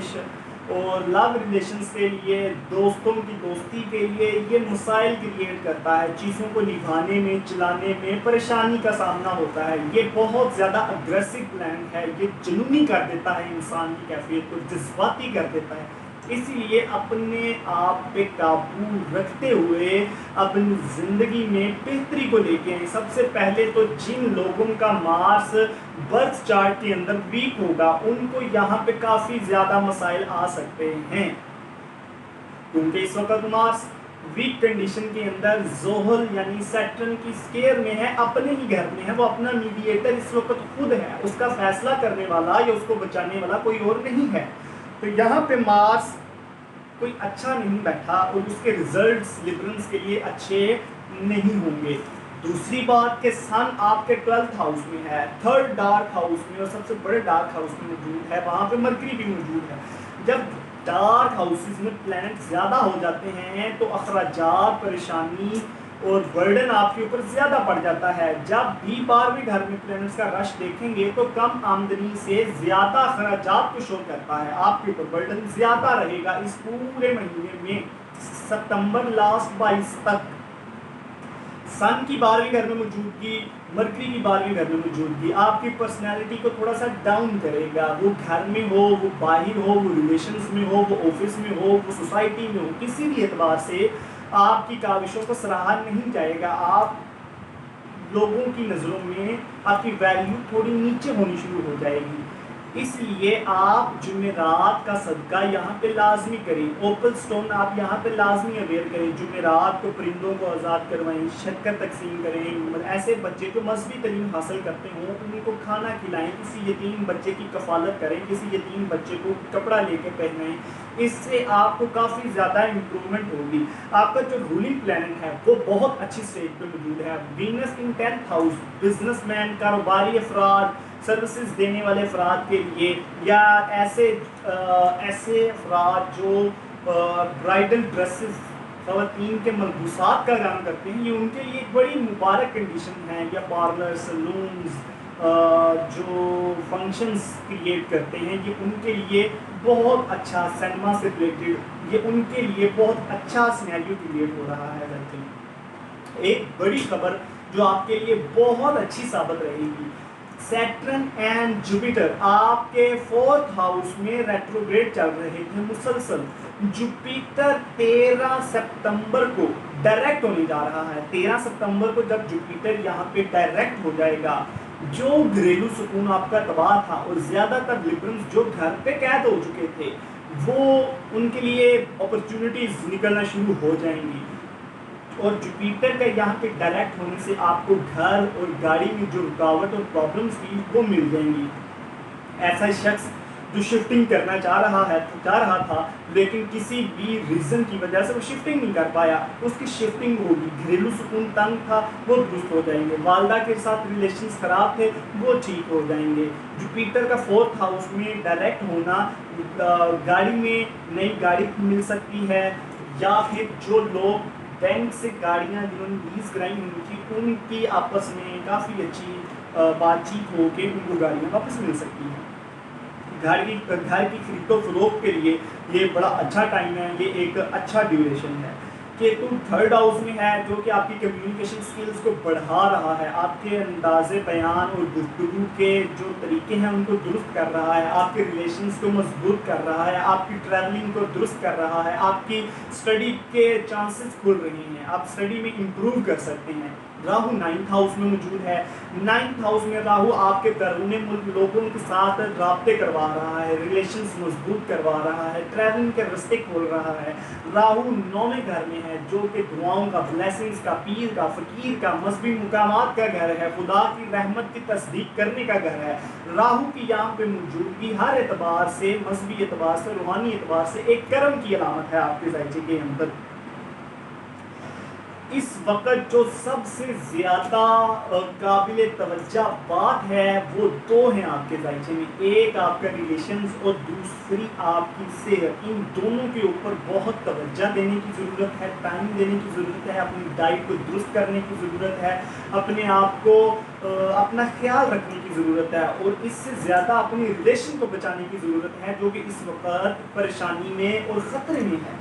اور لو ریلیشنز کے لیے، دوستوں کی دوستی کے لیے یہ مسائل کریٹ کرتا ہے. چیزوں کو نبھانے میں، چلانے میں پریشانی کا سامنا ہوتا ہے. یہ بہت زیادہ اگریسو پلانٹ ہے، یہ جنونی کر دیتا ہے انسان کی کیفیت کو، جذباتی کر دیتا ہے. اس لیے اپنے آپ پہ قابو رکھتے ہوئے اپنی زندگی میں بہتری کو لے کے آئیں. سب سے پہلے تو جن لوگوں کا مارس برتھ چارٹ کے اندر ویک ہوگا ان کو یہاں پہ کافی زیادہ مسائل آ سکتے ہیں، کیونکہ اس وقت مارس ویک کنڈیشن کے اندر زحل یعنی سیٹرن کی سکیئر میں ہے، اپنے ہی گھر میں ہے. وہ اپنا میڈیٹر اس وقت خود ہے، اس کا فیصلہ کرنے والا یا اس کو بچانے والا کوئی اور نہیں ہے. تو یہاں پہ مارس کوئی اچھا نہیں بیٹھا اور اس کے ریزلٹس لبرلز کے لیے اچھے نہیں ہوں گے. دوسری بات کہ سن آپ کے 12th ہاؤس میں ہے، 3rd ڈارک ہاؤس میں اور سب سے بڑے ڈارک ہاؤس میں موجود ہے. وہاں پہ مرکری بھی موجود ہے. جب ڈارک ہاؤسز میں پلینٹ زیادہ ہو جاتے ہیں تو اخراجات، پریشانی اور برڈن آپ کے اوپر زیادہ پڑ جاتا ہے. جب بھی 12ویں گھر میں پلینٹس کا رش دیکھیں گے تو کم آمدنی سے زیادہ اخراجات کو شو کرتا ہے. آپ کے اوپر برڈن زیادہ رہے گا اس پورے مہینے میں، ستمبر لاسٹ 22 تک. سن کی 12ویں گھر میں موجودگی، مرکری کی 12ویں گھر میں موجودگی آپ کی پرسنالٹی کو تھوڑا سا ڈاؤن کرے گا. وہ گھر میں ہو، وہ باہر ہو، وہ ریلیشنز میں ہو، وہ آفس میں ہو، وہ سوسائٹی میں ہو، کسی بھی اعتبار سے آپ کی کاوشوں کو سراہا نہیں جائے گا. آپ لوگوں کی نظروں میں آپ کی ویلیو تھوڑی نیچے ہونی شروع ہو جائے گی. اس لیے آپ جمعرات کا صدقہ یہاں پہ لازمی کریں. اوپل سٹون آپ یہاں پہ لازمی اویئر کریں. جمعرات کو پرندوں کو آزاد کروائیں، شکر تقسیم کریں. ایسے بچے جو مذہبی تعلیم حاصل کرتے ہوں ان کو کھانا کھلائیں. کسی یتیم بچے کی کفالت کریں، کسی یتیم بچے کو کپڑا لے کے پہنائیں. اس سے آپ کو کافی زیادہ امپرومنٹ ہوگی. آپ کا جو رولنگ پلینٹ ہے وہ بہت اچھی اسٹیج پہ موجود ہے. وینس ان 10th ہاؤس بزنس مین، کاروباری افراد، سروسز دینے والے افراد کے لیے، یا ایسے افراد جو برائڈل ڈریسز، خواتین کے ملبوسات کا کام کرتے ہیں، یہ ان کے لیے ایک بڑی مبارک کنڈیشن ہے. یا پارلر، سلونز، جو فنکشنز کریٹ کرتے ہیں یہ ان کے لیے بہت اچھا، سینما سے ریلیٹڈ یہ ان کے لیے بہت اچھا سینیریو کریٹ ہو رہا ہے. ایک بڑی خبر جو آپ کے لیے بہت اچھی ثابت رہے گی، سیٹرن اینڈ جوپیٹر آپ کے 4th ہاؤس میں ریٹروگریڈ چل رہے تھے مسلسل. جوپیٹر 13 سپتمبر کو ڈائریکٹ ہونے جا رہا ہے. 13 سپتمبر کو جب جوپیٹر یہاں پہ ڈائریکٹ ہو جائے گا، جو گھریلو سکون آپ کا تباہ تھا اور زیادہ تر لبرلز جو گھر پہ قید ہو چکے تھے وہ ان کے لیے اپرچونٹیز نکلنا شروع ہو جائیں گی. اور جوپیٹر کا یہاں پہ ڈائریکٹ ہونے سے آپ کو گھر اور گاڑی میں جو رکاوٹ اور پرابلمس تھی وہ مل جائیں گی. ایسا شخص جو شفٹنگ کرنا چاہ رہا تھا لیکن کسی بھی ریزن کی وجہ سے وہ شفٹنگ نہیں کر پایا، اس کی شفٹنگ ہوگی. گھریلو سکون تنگ تھا وہ درست ہو جائیں گے. والدہ کے ساتھ ریلیشنز خراب تھے وہ ٹھیک ہو جائیں گے. جوپیٹر کا 4th ہاؤس میں ڈائریکٹ ہونا، گاڑی میں نئی گاڑی مل سکتی ہے، یا پھر جو لوگ بینک سے گاڑیاں جنہوں نے لیز کرائی ہوئی تھی ان کی آپس میں کافی اچھی بات چیت ہو کے ان کو گاڑیاں واپس مل سکتی ہیں. گھر کی خرید و فروخت کے لیے یہ بڑا اچھا ٹائم ہے. یہ ایک اچھا ڈیوریشن ہے. کیتو 3rd ہاؤس میں ہے جو کہ آپ کی کمیونیکیشن سکلز کو بڑھا رہا ہے، آپ کے انداز بیان اور گفتگو کے جو طریقے ہیں ان کو درست کر رہا ہے، آپ کے ریلیشنز کو مضبوط کر رہا ہے، آپ کی ٹریولنگ کو درست کر رہا ہے، آپ کی اسٹڈی کے چانسز کھل رہے ہیں، آپ اسٹڈی میں امپروو کر سکتے ہیں. راہو 9th ہاؤس میں موجود ہے. 9th ہاؤس میں راہو آپ کے بیرون ملک لوگوں کے ساتھ رابطے کروا رہا ہے، ریلیشنز مضبوط کروا رہا ہے، ٹریولنگ کے رستے کھول رہا ہے. راہو 9ویں گھر میں ہے جو کہ دعاؤں کا، بلیسنگز کا، پیر کا، فقیر کا، مذہبی مقامات کا گھر ہے، خدا کی رحمت کی تصدیق کرنے کا گھر ہے. راہو کی یہاں پہ موجودگی ہر اعتبار سے، مذہبی اعتبار سے، روحانی اعتبار سے ایک کرم کی علامت ہے آپ کے ذائچے کے اندر. اس وقت جو سب سے زیادہ قابل توجہ بات ہے وہ دو ہیں آپ کے ذائچے میں، ایک آپ کا ریلیشنز اور دوسری آپ کی صحت. ان دونوں کے اوپر بہت توجہ دینے کی ضرورت ہے، ٹائم دینے کی ضرورت ہے، اپنی ڈائٹ کو درست کرنے کی ضرورت ہے، اپنے آپ کو اپنا خیال رکھنے کی ضرورت ہے، اور اس سے زیادہ اپنی ریلیشن کو بچانے کی ضرورت ہے جو کہ اس وقت پریشانی میں اور خطرے میں ہے.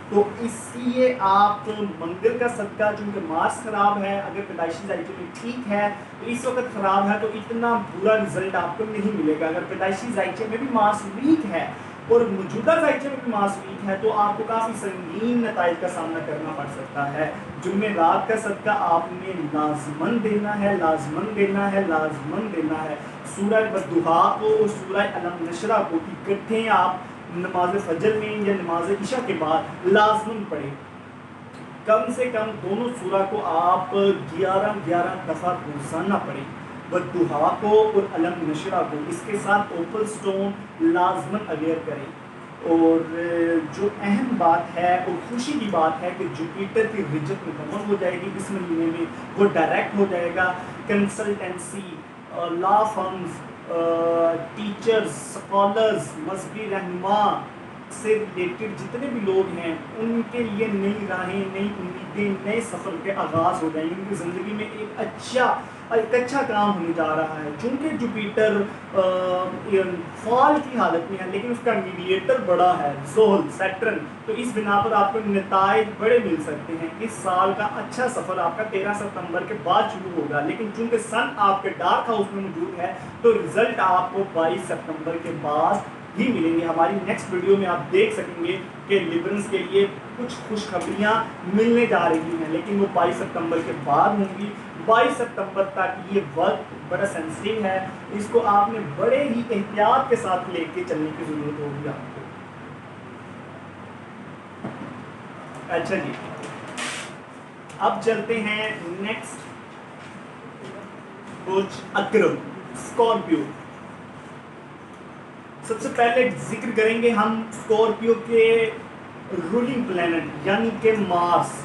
تو اس لیے آپ منگل کا صدقہ، چونکہ مارس خراب ہے، اگر پیدائشی ذائچے میں ٹھیک ہے تو اس وقت خراب ہے تو اتنا برا رزلٹ آپ کو نہیں ملے گا. اگر پیدائشی ذائچے میں بھی مارس ویک ہے اور موجودہ ذائچے میں بھی مارس ویک ہے تو آپ کو کافی سنگین نتائج کا سامنا کرنا پڑ سکتا ہے. جمعرات کا صدقہ آپ نے لازمن دینا ہے، لازمن دینا ہے، لازمن دینا ہے. سورہ والضحیٰ کو اور سورہ الم نشرہ کو اکٹھے آپ نماز فجر میں یا نماز عشاء کے بعد لازمن پڑھیں. کم سے کم دونوں سورہ کو آپ 11 دفعہ روزانہ پڑھیں، والضحیٰ کو اور الم نشرہ کو. اس کے ساتھ اوپل سٹون لازمن اویئر کریں. اور جو اہم بات ہے اور خوشی کی بات ہے کہ جوپیٹر کی رجت مکمل ہو جائے گی اس مہینے میں، وہ ڈائریکٹ ہو جائے گا. کنسلٹنسی، لا فرمز، ٹیچرز، اسکالرز، مذہبی رہنما سے ریلیٹڈ جتنے بھی لوگ ہیں ان کے لیے نئی راہیں، نئی امیدیں، نئے سفر کے آغاز ہو جائیں گے. ان کی زندگی میں ایک اچھا کام ہونے جا رہا ہے. چونکہ جوپیٹر فال کی حالت میں ہے لیکن اس کا میڈیٹر بڑا ہے، زحل، سیٹرن، تو اس بنا پر آپ کو نتائج بڑے مل سکتے ہیں. اس سال کا اچھا سفر آپ کا 13 ستمبر کے بعد شروع ہوگا، لیکن چونکہ سن آپ کے ڈارک ہاؤس میں موجود ہے تو رزلٹ آپ کو 22 ستمبر کے بعد ہی ملیں گے. ہماری نیکسٹ ویڈیو میں آپ دیکھ سکیں گے کہ لیبرنس کے لیے کچھ خوشخبریاں ملنے جا رہی ہیں لیکن وہ 22 ستمبر کے بعد ہوں گی. 22 ستمبر تک یہ وقت بڑا سینسٹیو ہے، اس کو آپ نے بڑے ہی احتیاط کے ساتھ لے کے چلنے کی ضرورت ہوگی آپ کو. اچھا جی، اب چلتے ہیں نیکسٹ برج اکرم، اسکارپیو. سب سے پہلے ذکر کریں گے ہم اسکارپیو کے رولنگ پلینٹ یعنی کہ مارس.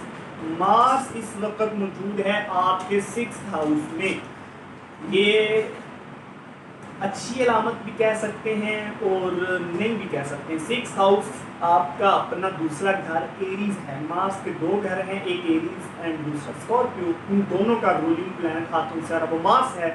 مارس اس وقت موجود ہے آپ کے 6th ہاؤس میں. یہ اچھی علامت بھی کہہ سکتے ہیں اور نہیں بھی کہہ سکتے ہیں. 6th ہاؤس آپ کا اپنا دوسرا گھر ایریز ہے. مارس کے 2 گھر ہیں، ایک ایریز اینڈ دوسرا اسکارپیو. ان دونوں کا رولنگ پلینٹ ہاتھوں سے وہ مارس ہے.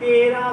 13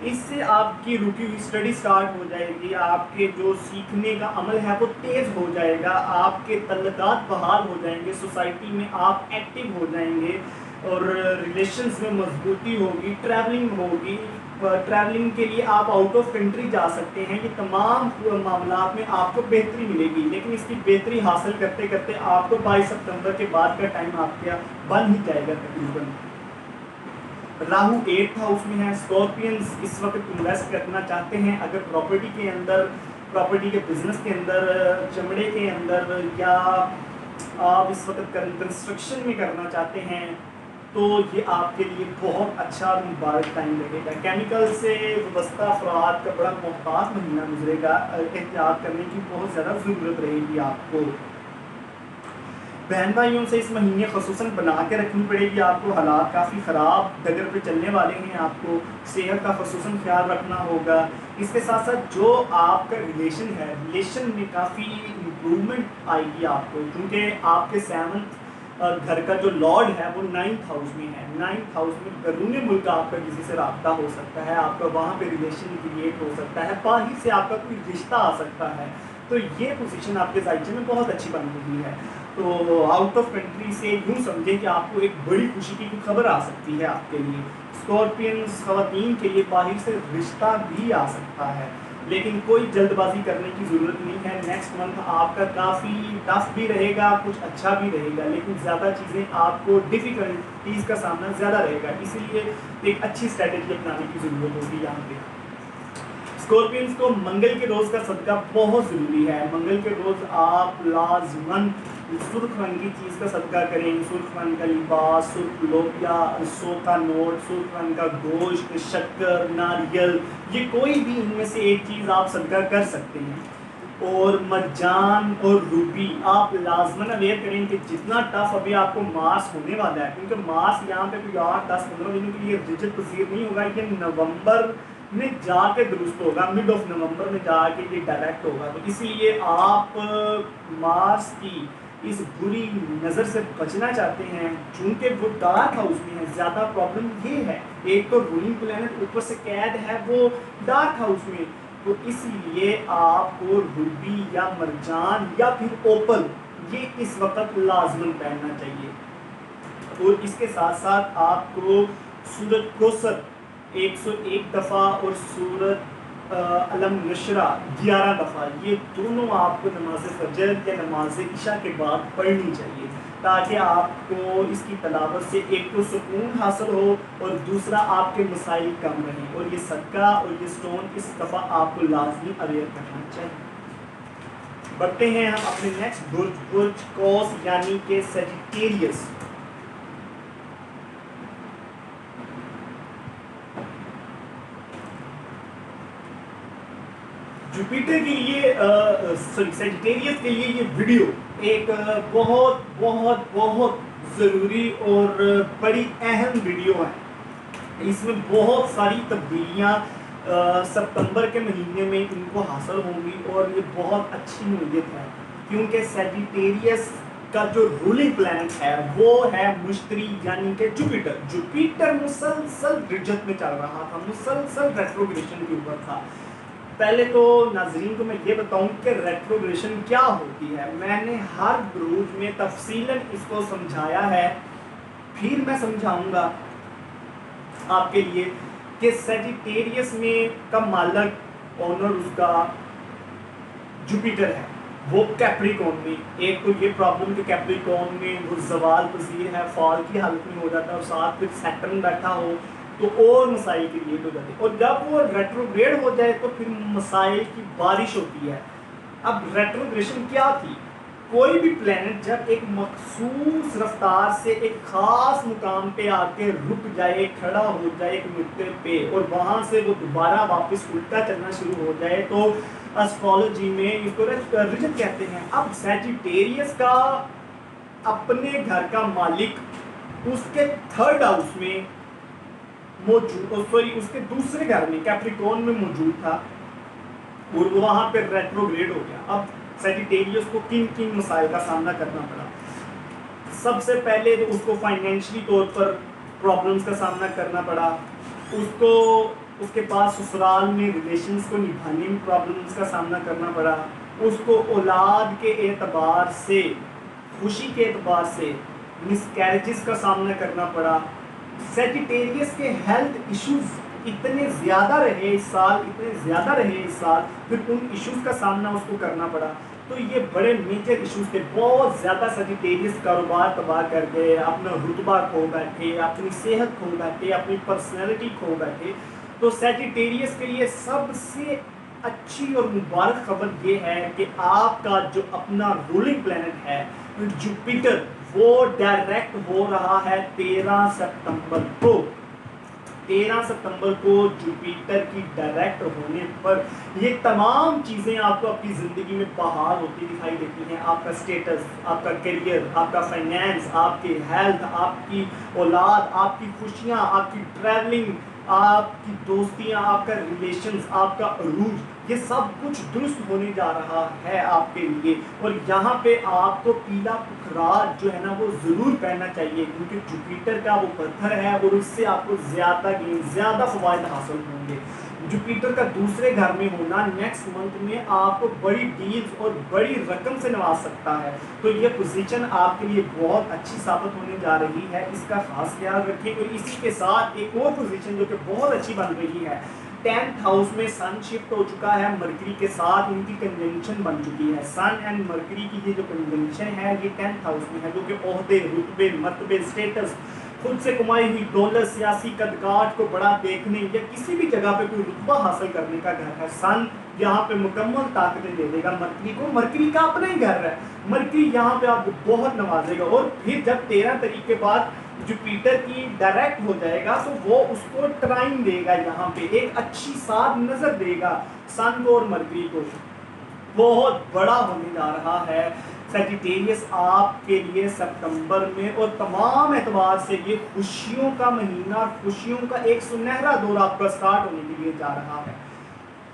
اس سے آپ کی رکی ہوئی اسٹڈی سٹارٹ ہو جائے گی، آپ کے جو سیکھنے کا عمل ہے وہ تیز ہو جائے گا، آپ کے تعلقات بحال ہو جائیں گے، سوسائٹی میں آپ ایکٹیو ہو جائیں گے اور ریلیشنز میں مضبوطی ہوگی، ٹریولنگ ہوگی، ٹریولنگ کے لیے آپ آؤٹ آف کنٹری جا سکتے ہیں، یہ تمام معاملات میں آپ کو بہتری ملے گی۔ لیکن اس کی بہتری حاصل کرتے کرتے آپ کو 22 ستمبر کے بعد کا ٹائم آپ کا بن ہی جائے گا تقریباً۔ راہو 8 ہاؤس میں ہے، اسکارپینز اس وقت انویسٹ کرنا چاہتے ہیں اگر پراپرٹی کے اندر، پراپرٹی کے بزنس کے اندر، چمڑے کے اندر، یا آپ اس وقت کنسٹرکشن میں کرنا چاہتے ہیں تو یہ آپ کے لیے بہت اچھا اور مبارک ٹائم رہے گا۔ کیمیکل سے وابستہ افراد کا بڑا محتاط مہینہ گزرے گا، احتیاط کرنے کی بہت زیادہ ضرورت رہے گی آپ کو۔ بہن بھائیوں سے اس مہینے خصوصاً بنا کے رکھنی پڑے گی آپ کو، حالات کافی خراب ڈگر پہ چلنے والے ہیں، آپ کو صحت کا خصوصاً خیال رکھنا ہوگا۔ اس کے ساتھ ساتھ جو آپ کا ریلیشن ہے، ریلیشن میں کافی امپرومنٹ آئے گی آپ کو، کیونکہ آپ کے 7th گھر کا جو لارڈ ہے وہ 9th ہاؤس میں ہے۔ 9th ہاؤس میں بیرون ملک آپ کا کسی سے رابطہ ہو سکتا ہے، آپ کا وہاں پہ ریلیشن کریٹ ہو سکتا ہے، باہر سے آپ کا کوئی رشتہ آ سکتا ہے، تو یہ پوزیشن آپ کے ذائقے میں بہت اچھی بن رہی ہے۔ تو آؤٹ آف کنٹری سے یوں سمجھیں کہ آپ کو ایک بڑی خوشی کی خبر آ سکتی ہے آپ کے لیے۔ اسکارپینز خواتین کے لیے باہر سے رشتہ بھی آ سکتا ہے، لیکن کوئی جلد بازی کرنے کی ضرورت نہیں ہے۔ نیکسٹ منتھ آپ کا کافی ٹف بھی رہے گا، کچھ اچھا بھی رہے گا، لیکن زیادہ چیزیں آپ کو ڈیفیکلٹیز کا سامنا زیادہ رہے گا، اسی لیے ایک اچھی اسٹریٹجی اپنانے کی ضرورت ہوگی یہاں پہ۔ اسکارپینز کو منگل کے روز کا صدقہ بہت ضروری ہے۔ منگل کے روز آپ لازماً سرخ رنگ کی چیز کا صدقہ کریں، سرخ رنگ کا لباس، سرخ لوبیا، 100 کا نوٹ، سرخ رنگ کا گوشت، شکر، ناریل، یہ کوئی بھی ان میں سے ایک چیز آپ صدقہ کر سکتے ہیں۔ اور مرجان اور روبی آپ لازماً اویئر کریں کہ جتنا ٹف ابھی آپ کو مارس ہونے والا ہے، کیونکہ مارس یہاں پہ کوئی 8-10-15 دنوں کے لیے رجت پذیر نہیں ہوگا، یہ نومبر میں جا کے درست ہوگا، مڈ آف نومبر میں جا کے یہ ڈائریکٹ ہوگا، تو اسی لیے آپ مارس کی اس بری نظر سے بچنا چاہتے ہیں، چونکہ وہ ڈارک ہاؤس میں ہے۔ زیادہ پرابلم یہ ہے، ایک تو رولنگ پلانٹ اوپر سے قید ہے وہ ڈارک ہاؤس میں، تو اس لیے آپ کو روبی یا مرجان یا پھر اوپل یہ اس وقت لازماً پہننا چاہیے۔ اور اس کے ساتھ ساتھ آپ کو سورۃ کوثر 101 دفعہ اور سورۃ علم نشرہ 11 دفعہ، یہ دونوں آپ کو نماز فجر یا نماز عشاء کے بعد پڑھنی چاہیے، تاکہ آپ کو اس کی تلاوت سے ایک تو سکون حاصل ہو اور دوسرا آپ کے مسائل کم رہیں۔ اور یہ صدقہ اور یہ سٹون اس دفعہ آپ کو لازمی اویئر کرنا چاہیے۔ بڑھتے ہیں ہم اپنے نیکسٹ برج قوس یعنی کہ سیجیٹیریس۔ جوپیٹر کے لیے سیجیٹیریس کے لیے یہ ویڈیو ایک بہت بہت بہت ضروری اور بڑی اہم ویڈیو ہے۔ اس میں بہت ساری تبدیلیاں ستمبر کے مہینے میں ان کو حاصل ہوں گی اور یہ بہت اچھی نوعیت ہے، کیونکہ سیجیٹیریس کا جو رولنگ پلانٹ ہے وہ ہے مشتری یعنی کہ جوپیٹر۔ جوپیٹر مسلسل رجت میں چل رہا تھا، مسلسل ریٹروگریشن کے اوپر تھا۔ پہلے تو ناظرین کو میں یہ بتاؤں کہ ریٹروگریشن کیا ہوتی ہے، میں نے ہر بروج میں تفصیلاً اس کو سمجھایا ہے، پھر میں سمجھاؤں گا آپ کے لیے کہ سیجیٹیریس میں کا مالک اونر اس کا جوپیٹر ہے، وہ کیپریکون میں، ایک تو یہ پرابلم کہ کیپریکون میں وہ زوال پذیر ہے، فال کی حالت میں ہو جاتا ہے، اور ساتھ پھر سیٹرن بیٹھا ہو تو اور مسائل کریٹ ہو جاتے ہیں، اور جب وہ ریٹروگریڈ ہو جائے تو پھر مسائل کی بارش ہوتی ہے۔ اب ریٹروگریشن کیا تھی؟ کوئی بھی پلینٹ جب ایک مخصوص رفتار سے ایک خاص مقام پہ آ کے رک جائے، کھڑا ہو جائے ایک نقطے پہ، اور وہاں سے وہ دوبارہ واپس الٹا چلنا شروع ہو جائے، تو اسٹرالوجی میں اس کو رجت کہتے ہیں۔ اب سیجیٹیریس کا اپنے گھر کا مالک اس کے 3rd ہاؤس میں موجود، اس کے دوسرے گھر میں کیپریکون میں موجود تھا، اور وہاں پہ ریٹروگریڈ ہو گیا۔ اب سیجیٹیریس کو کن کن مسائل کا سامنا کرنا پڑا؟ سب سے پہلے تو اس کو فائنینشلی طور پر پرابلمس کا سامنا کرنا پڑا، اس کو اس کے پاس سسرال میں ریلیشنز کو نبھانے میں پرابلمز کا سامنا کرنا پڑا، اس کو اولاد کے اعتبار سے، خوشی کے اعتبار سے مس کیریجز کا سامنا کرنا پڑا۔ سیجیٹیریس کے ہیلتھ ایشوز اتنے زیادہ رہے اس سال، پھر ان ایشوز کا سامنا اس کو کرنا پڑا۔ تو یہ بڑے میجر ایشوز تھے، بہت زیادہ سیجیٹیریس کاروبار تباہ کر گئے، اپنا رتبہ کھو بیٹھے، اپنی صحت کھو بیٹھے، اپنی پرسنالٹی کھو بیٹھے۔ تو سیجیٹیریس کے لیے سب سے اچھی اور مبارک خبر یہ ہے کہ آپ کا جو اپنا رولنگ پلانٹ ہے جوپیٹر، وہ ڈائریکٹ ہو رہا ہے 13 ستمبر کو۔ 13 ستمبر کو جوپیٹر کی ڈائریکٹ ہونے پر یہ تمام چیزیں آپ کو اپنی زندگی میں بحال ہوتی دکھائی دیتی ہیں۔ آپ کا سٹیٹس، آپ کا کیریئر، آپ کا فائنینس، آپ کی ہیلتھ، آپ کی اولاد، آپ کی خوشیاں، آپ کی ٹریولنگ، آپ کی دوستیاں، آپ کا ریلیشنز، آپ کا عروج، یہ سب کچھ درست ہونے جا رہا ہے آپ کے لیے۔ اور یہاں پہ آپ کو پیلا پکھراج جو ہے نا وہ ضرور پہننا چاہیے، کیونکہ جوپیٹر کا وہ پتھر ہے اور اس سے آپ کو زیادہ فوائد حاصل ہوں گے۔ جوپیٹر کا دوسرے گھر میں ہونا نیکسٹ منتھ میں آپ کو بڑی ڈیلز اور بڑی رقم سے نواز سکتا ہے، تو یہ پوزیشن آپ کے لیے بہت اچھی ثابت ہونے جا رہی ہے، اس کا خاص خیال رکھیں۔ اور اسی کے ساتھ ایک اور پوزیشن جو کہ بہت اچھی بن رہی ہے، 10th ہاؤس میں سن شفٹ ہو چکا ہے مرکری کے ساتھ، ان کی کنجنکشن بن چکی ہے۔ سن اینڈ مرکری کی یہ جو کنجنکشن ہے یہ 10th ہاؤس میں ہے، جو کہ عہدے، رتبے، مرتبے، سٹیٹس، خود سے کمائی ہوئی دولت، سیاسی قدکاٹ کو بڑا دیکھنے یا کسی بھی جگہ پہ کوئی رتبہ حاصل کرنے کا گھر ہے۔ سن یہاں پہ مکمل طاقتیں دے دے گا مرکری کو، مرکری کا اپنا ہی گھر ہے، مرکری یہاں پہ آپ کو بہت نوازے گا۔ اور پھر جب 13 تاریخ کے بعد جوپیٹر کی ڈائریکٹ ہو جائے گا تو وہ اس کو ٹرائن دے گا، یہاں پہ ایک اچھی ساتھ نظر دے گا سن کو اور مرکری کو۔ بہت بڑا ہونے جا رہا ہے سیجیٹیریس آپ کے لیے ستمبر میں، اور تمام اعتبار سے یہ خوشیوں کا مہینہ، خوشیوں کا ایک سنہرا دور آپ کا سٹارٹ ہونے کے لیے جا رہا ہے۔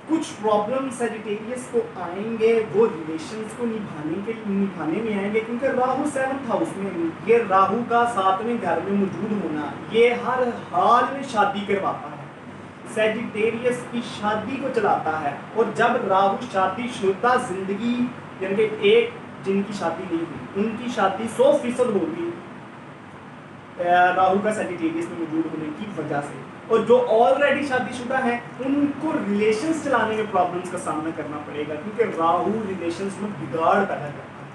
کچھ پرابلم سیجیٹیریس کو آئیں گے، وہ ریلیشنز کو نبھانے میں آئیں گے، کیونکہ راہو 7th ہاؤس میں، یہ راہو کا 7ویں گھر میں موجود ہونا یہ ہر حال میں شادی کرواتا ہے، سیجیٹیریس کی شادی کو چلاتا ہے۔ اور جب راہو شادی شدہ زندگی، یعنی کہ ایک جن کی شادی نہیں ہوئی ان کی شادی 100% ہوگی راہو کا سیجیٹیریس میں موجود ہونے کی وجہ سے، اور جو آلریڈی شادی شدہ ہیں ان کو ریلیشنز چلانے میں پرابلمز کا سامنا کرنا پڑے گا، کیونکہ راہو ریلیشنز میں بگاڑ پیدا کرتا ہے۔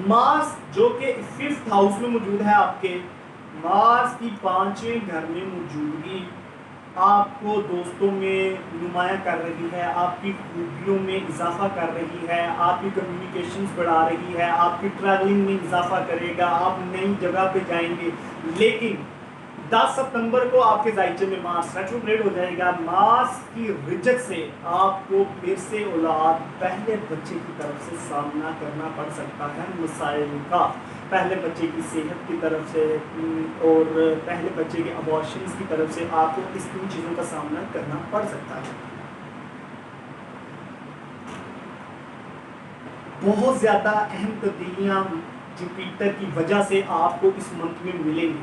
مارس جو کہ 5th ہاؤس میں موجود ہے آپ کے، مارس کی 5ویں گھر میں موجودگی آپ کو دوستوں میں نمایاں کر رہی ہے، آپ کی خوبیوں میں اضافہ کر رہی ہے، آپ کی کمیونیکیشنز بڑھا رہی ہے، آپ کی ٹریولنگ میں اضافہ کرے گا، آپ نئی جگہ پہ جائیں گے۔ لیکن 10 ستمبر کو آپ کے ذائچے میں مارس ریٹروگریڈ ہو جائے گا۔ مارس کی رجت سے آپ کو پھر سے اولاد، پہلے بچے کی طرف سے سامنا کرنا پڑ سکتا ہے مسائل کا، پہلے بچے کی صحت کی طرف سے اور پہلے بچے کے ابارشنز کی طرف سے آپ کو اس ان چیزوں کا سامنا کرنا پڑ سکتا ہے۔ بہت زیادہ اہم تبدیلیاں جوپیٹر کی وجہ سے آپ کو اس منتھ میں ملیں گی،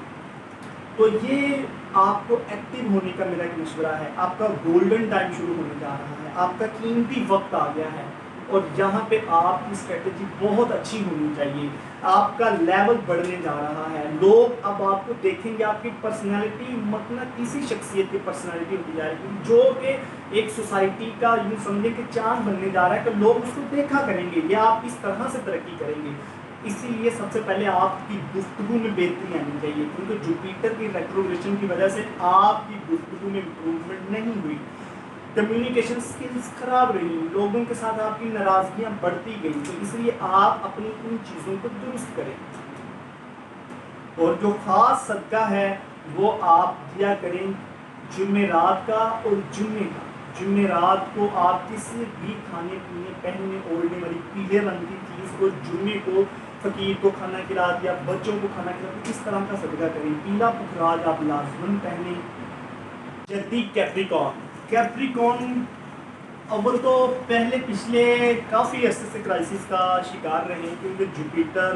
تو یہ آپ کو ایکٹیو ہونے کا میرا ایک مشورہ ہے۔ آپ کا گولڈن ٹائم شروع ہونے جا رہا ہے، آپ کا قیمتی وقت آ گیا ہے، اور یہاں پہ آپ کی اسٹریٹجی بہت اچھی ہونی چاہیے۔ آپ کا لیول بڑھنے جا رہا ہے، لوگ اب آپ کو دیکھیں گے، آپ کی پرسنالٹی مقناطیسی شخصیت کی پرسنالٹی ہوتی جا رہی ہے، جو کہ ایک سوسائٹی کا یوں سمجھے کہ چاند بننے جا رہا ہے، کہ لوگ اس کو دیکھا کریں گے یا آپ اس طرح سے ترقی کریں گے۔ اسی لیے سب سے پہلے آپ کی گفتگو میں بہتری آنی چاہیے، کیونکہ جوپیٹر کی ریٹروگریشن کی وجہ سے آپ کی گفتگو میں امپروومنٹ نہیں ہوئی، کمیونیکیشن سکلز خراب رہی، لوگوں کے ساتھ آپ کی ناراضگیاں بڑھتی گئی، تو اس لیے آپ اپنی ان چیزوں کو درست کریں۔ اور جو خاص صدقہ ہے وہ آپ دیا کریں جمعرات کا اور جمعے کا۔ جمعرات کو آپ کسی بھی کھانے پینے، پہننے اوڑھنے والی پیلے رنگ کی چیز، اور جمعے کو فقیر کو کھانا کھلا دیا، بچوں کو کھانا کھلا دیا، اس طرح کا صدقہ کریں۔ پیلا پکھراج آپ لازماً پہنیں۔ جلدی کیپریکون اول تو پہلے پچھلے کافی عرصے سے کرائسس کا شکار رہے، کیونکہ جوپیٹر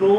2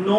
9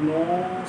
9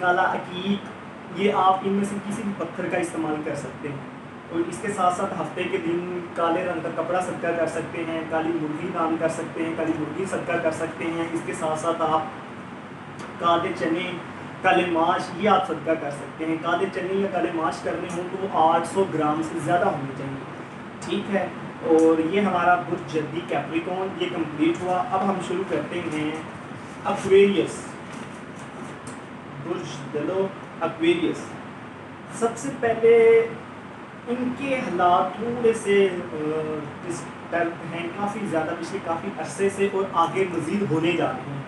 کالا عقیق، یہ آپ ان میں سے کسی بھی پتھر کا استعمال کر سکتے ہیں. اور اس کے ساتھ ساتھ ہفتے کے دن کالے رنگ کا کپڑا صدقہ کر سکتے ہیں، کالی مرغی دان کر سکتے ہیں، کالی مرغی صدقہ کر سکتے ہیں. اس کے ساتھ ساتھ آپ کالے چنے، کالے ماش یہ آپ صدقہ کر سکتے ہیں. کالے چنے یا کالے ماش کرنے ہوں تو وہ 800 گرام سے زیادہ ہونے چاہیے. ٹھیک ہے. اور یہ ہمارا برج جدی کیپریکون یہ کمپلیٹ ہوا. اب ہم شروع کرتے ہیں ایکویریس، برج دلو ایکویریس. سب سے پہلے ان کے حالات تھوڑے سے ڈسٹرب ہیں کافی زیادہ پچھلے کافی عرصے سے، اور آگے مزید ہونے جا رہے ہیں.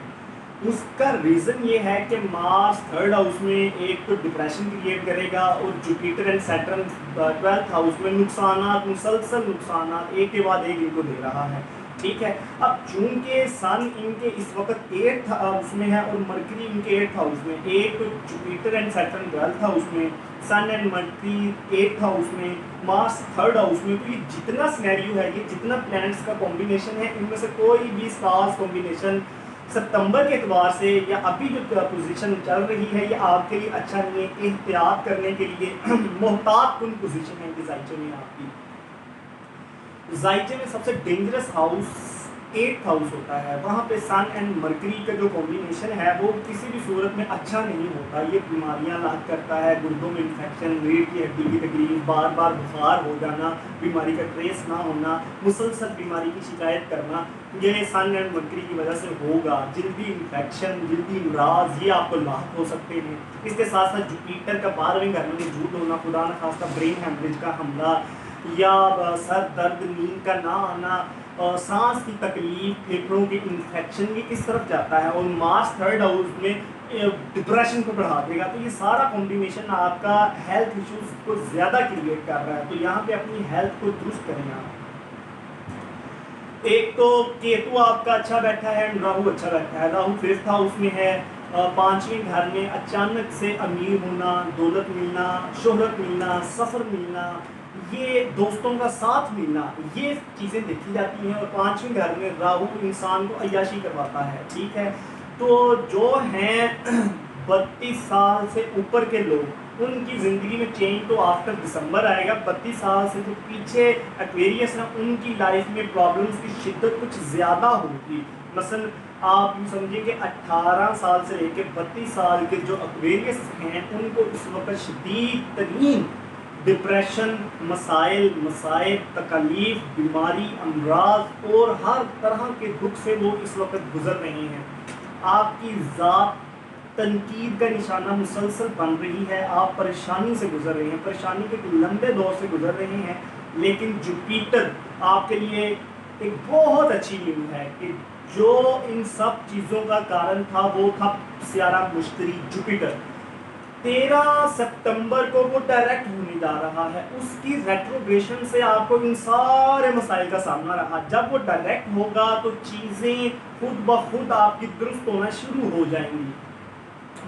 اس کا ریزن یہ ہے کہ مارس تھرڈ ہاؤس میں ایک تو ڈپریشن کریٹ کرے گا، اور Jupiter and Saturn 12th house میں نقصانات، مسلسل نقصانات ایک کے بعد ایک ان کو دے رہا ہے. ٹھیک ہے. اب چونکہ سن ان کے اس وقت 8th ہاؤس میں ہے اور مرکری ان کے 8th ہاؤس میں، ایک تو Jupiter and Saturn 12th house میں، سن اینڈ مرکری 8th ہاؤس میں، مارس تھرڈ ہاؤس میں. تو یہ جتنا سینیریو ہے، یہ جتنا پلانٹس کا کمبینیشن ہے، ان میں سے کوئی بھی اسٹارز کمبینیشن ستمبر کے اعتبار سے یا ابھی جو پوزیشن چل رہی ہے یہ آپ کے لیے اچھا نہیں ہے. احتیاط کرنے کے لیے محتاط کن پوزیشن ہے کہ زائچے میں آپ کی. زائچے میں سب سے ڈینجرس ہاؤس 8th ہاؤس ہوتا ہے. وہاں پہ سن اینڈ مرکری کا جو کمبینیشن ہے وہ کسی بھی صورت میں اچھا نہیں ہوتا. یہ بیماریاں لاحق کرتا ہے، گردوں میں انفیکشن، ریڑھ کی ہڈی کی تکلیف، بار بار بخار ہو جانا، بیماری کا ٹریس نہ ہونا، مسلسل بیماری کی شکایت کرنا، یہ سن اینڈ مرکری کی وجہ سے ہوگا. جلدی انفیکشن، جلدی امراض یہ آپ کو لاحق ہو سکتے ہیں. اس کے ساتھ ساتھ جوپیٹر کا 12ویں گھر میں موجود ہونا، خدا نخواستہ برین ہیمریج کا حملہ یا سر درد، نیند کا نہ آنا، سانس کی تکلیف، پھیپھڑوں کی انفیکشن، یہ کس طرف جاتا ہے. اور مارس تھرڈ ہاؤس میں ڈپریشن کو بڑھا دے گا. تو یہ سارا کمبینیشن آپ کا ہیلتھ ایشوز کو زیادہ کریٹ کر رہا ہے. تو یہاں پہ اپنی ہیلتھ کو درست کریں آپ. ایک تو کیتو آپ کا اچھا بیٹھا ہے، راہو اچھا بیٹھا ہے. راہو 5th ہاؤس میں ہے، 5ویں گھر میں اچانک سے امیر ہونا، دولت ملنا، شہرت ملنا، سفر ملنا، یہ دوستوں کا ساتھ ملنا، یہ چیزیں دیکھی جاتی ہیں. اور 5ویں گھر میں راہو انسان کو عیاشی کرواتا ہے. ٹھیک ہے. تو جو ہیں 32 سال سے اوپر کے لوگ، ان کی زندگی میں چینج تو آفٹر دسمبر آئے گا. 32 سال سے جو پیچھے ایکویریس ہیں ان کی لائف میں پرابلمس کی شدت کچھ زیادہ ہوگی. مثلا آپ یوں سمجھیں کہ 18 سال سے لے کے 32 سال کے جو ایکویریس ہیں ان کو اس وقت شدید ترین ڈپریشن، مسائل، مصائب، تکالیف، بیماری، امراض اور ہر طرح کے دکھ سے وہ اس وقت گزر رہے ہیں. آپ کی ذات تنقید کا نشانہ مسلسل بن رہی ہے. آپ پریشانی سے گزر رہے ہیں، پریشانی کے ایک لمبے دور سے گزر رہے ہیں. لیکن جوپیٹر آپ کے لیے ایک بہت اچھی نیوز ہے کہ جو ان سب چیزوں کا کارن تھا وہ تھا سیارہ مشتری جوپیٹر. 13 ستمبر کو وہ ڈائریکٹ ہونے جا رہا ہے. اس کی ریٹروگریشن سے آپ کو ان سارے مسائل کا سامنا رہا. جب وہ ڈائریکٹ ہوگا تو چیزیں خود بخود آپ کی درست ہونا شروع ہو جائیں گی.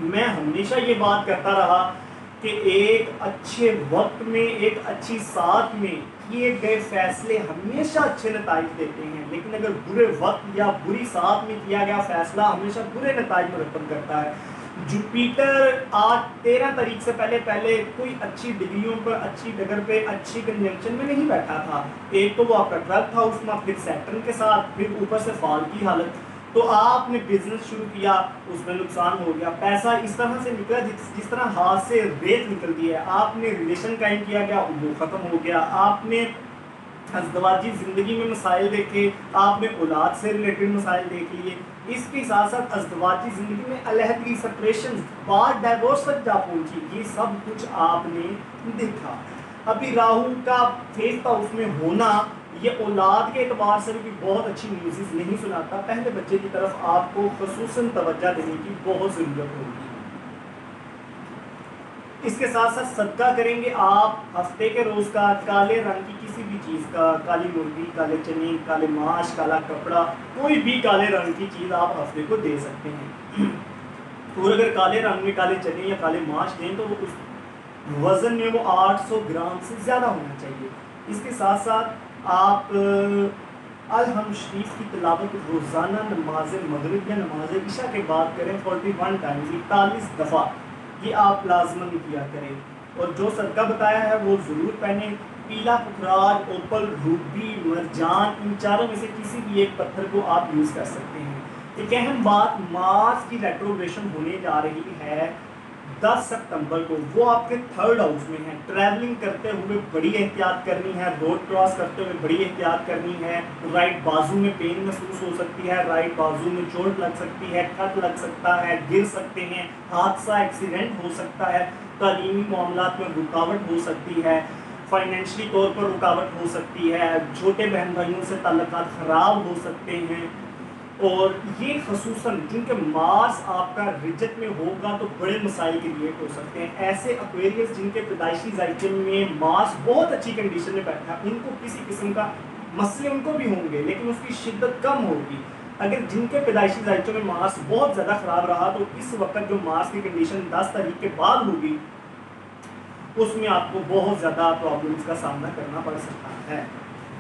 میں ہمیشہ یہ بات کرتا رہا کہ ایک اچھے وقت میں، ایک اچھی ساتھ میں کیے گئے فیصلے ہمیشہ اچھے نتائج دیتے ہیں. لیکن اگر برے وقت یا بری ساتھ میں کیا گیا فیصلہ ہمیشہ برے نتائج مرتب کرتا ہے. جوپیٹر آج 13 تاریخ سے پہلے کوئی اچھی ڈگریوں پر، اچھی ڈگر پہ، اچھی کنجنکشن میں نہیں بیٹھا تھا. ایک تو وہ آپ کا 12th ہاؤس میں، پھر سیٹرن کے ساتھ، پھر اوپر سے فال کی حالت. تو آپ نے بزنس شروع کیا، اس میں نقصان ہو گیا. پیسہ اس طرح سے نکلا جس طرح ہاتھ سے ریت نکلتی ہے. آپ نے ریلیشن قائم کیا گیا، وہ ختم ہو گیا. آپ نے ازدواجی زندگی میں مسائل دیکھے، آپ نے اولاد سے ریلیٹڈ مسائل دیکھ لیے. اس کے ساتھ ساتھ ازدواجی زندگی میں علیحدگی، سپریشن، بعد ڈائیورس تک جا پہنچی. یہ سب کچھ آپ نے دیکھا. ابھی راہو کا 5th ہاؤس میں ہونا یہ اولاد کے اعتبار سے بھی بہت اچھی نیوز نہیں سناتا. پہلے بچے کی طرف آپ کو خصوصاً توجہ دینے کی بہت ضرورت ہوگی. اس کے ساتھ ساتھ صدقہ کریں گے آپ ہفتے کے روز کا کالے رنگ کی کسی بھی چیز کا، کالی مرغی، کالے چنے، کالے ماش، کالا کپڑا، کوئی بھی کالے رنگ کی چیز آپ ہفتے کو دے سکتے ہیں. اور اگر کالے رنگ میں کالے چنے یا کالے ماش دیں تو وہ اس وزن میں وہ 800 گرام سے زیادہ ہونا چاہیے. اس کے ساتھ ساتھ آپ الحمد شریف کی تلاوت روزانہ نماز مغرب یا نماز عشاء کے بعد کریں 41 ٹائمز، 41 دفعہ. یہ آپ لازمن کیا کریں، اور جو صدقہ بتایا ہے وہ ضرور پہنیں۔ پیلا پکھراج، اوپل، روبی، مرجان، ان چاروں میں سے کسی بھی ایک پتھر کو آپ یوز کر سکتے ہیں۔ ایک اہم بات، مارس کی ریٹروگریشن ہونے جا رہی ہے 10 ستمبر کو، وہ آپ کے 3rd ہاؤس میں ہے۔ ٹریولنگ کرتے ہوئے بڑی احتیاط کرنی ہے، روڈ کراس کرتے ہوئے بڑی احتیاط کرنی ہے۔ رائٹ بازو میں پین محسوس ہو سکتی ہے، رائٹ بازو میں چوٹ لگ سکتی ہے، کٹ لگ سکتا ہے، گر سکتے ہیں، حادثہ ایکسیڈنٹ ہو سکتا ہے، تعلیمی معاملات میں رکاوٹ ہو سکتی ہے، فائنینشلی طور پر رکاوٹ ہو سکتی ہے، چھوٹے بہن بھائیوں سے تعلقات خراب ہو سکتے ہیں۔ اور یہ خصوصاً چونکہ مارس آپ کا رجت میں ہوگا تو بڑے مسائل کریٹ ہو سکتے ہیں۔ ایسے ایکویریس جن کے پیدائشی ذائقے میں مارس بہت اچھی کنڈیشن میں بیٹھا ہے، ان کو کسی قسم کا مسئلے ان کو بھی ہوں گے لیکن اس کی شدت کم ہوگی۔ اگر جن کے پیدائشی ذائقے میں مارس بہت زیادہ خراب رہا تو اس وقت جو مارس کی کنڈیشن 10 تاریخ کے بعد ہوگی اس میں آپ کو بہت زیادہ پرابلمس کا سامنا کرنا پڑ سکتا ہے۔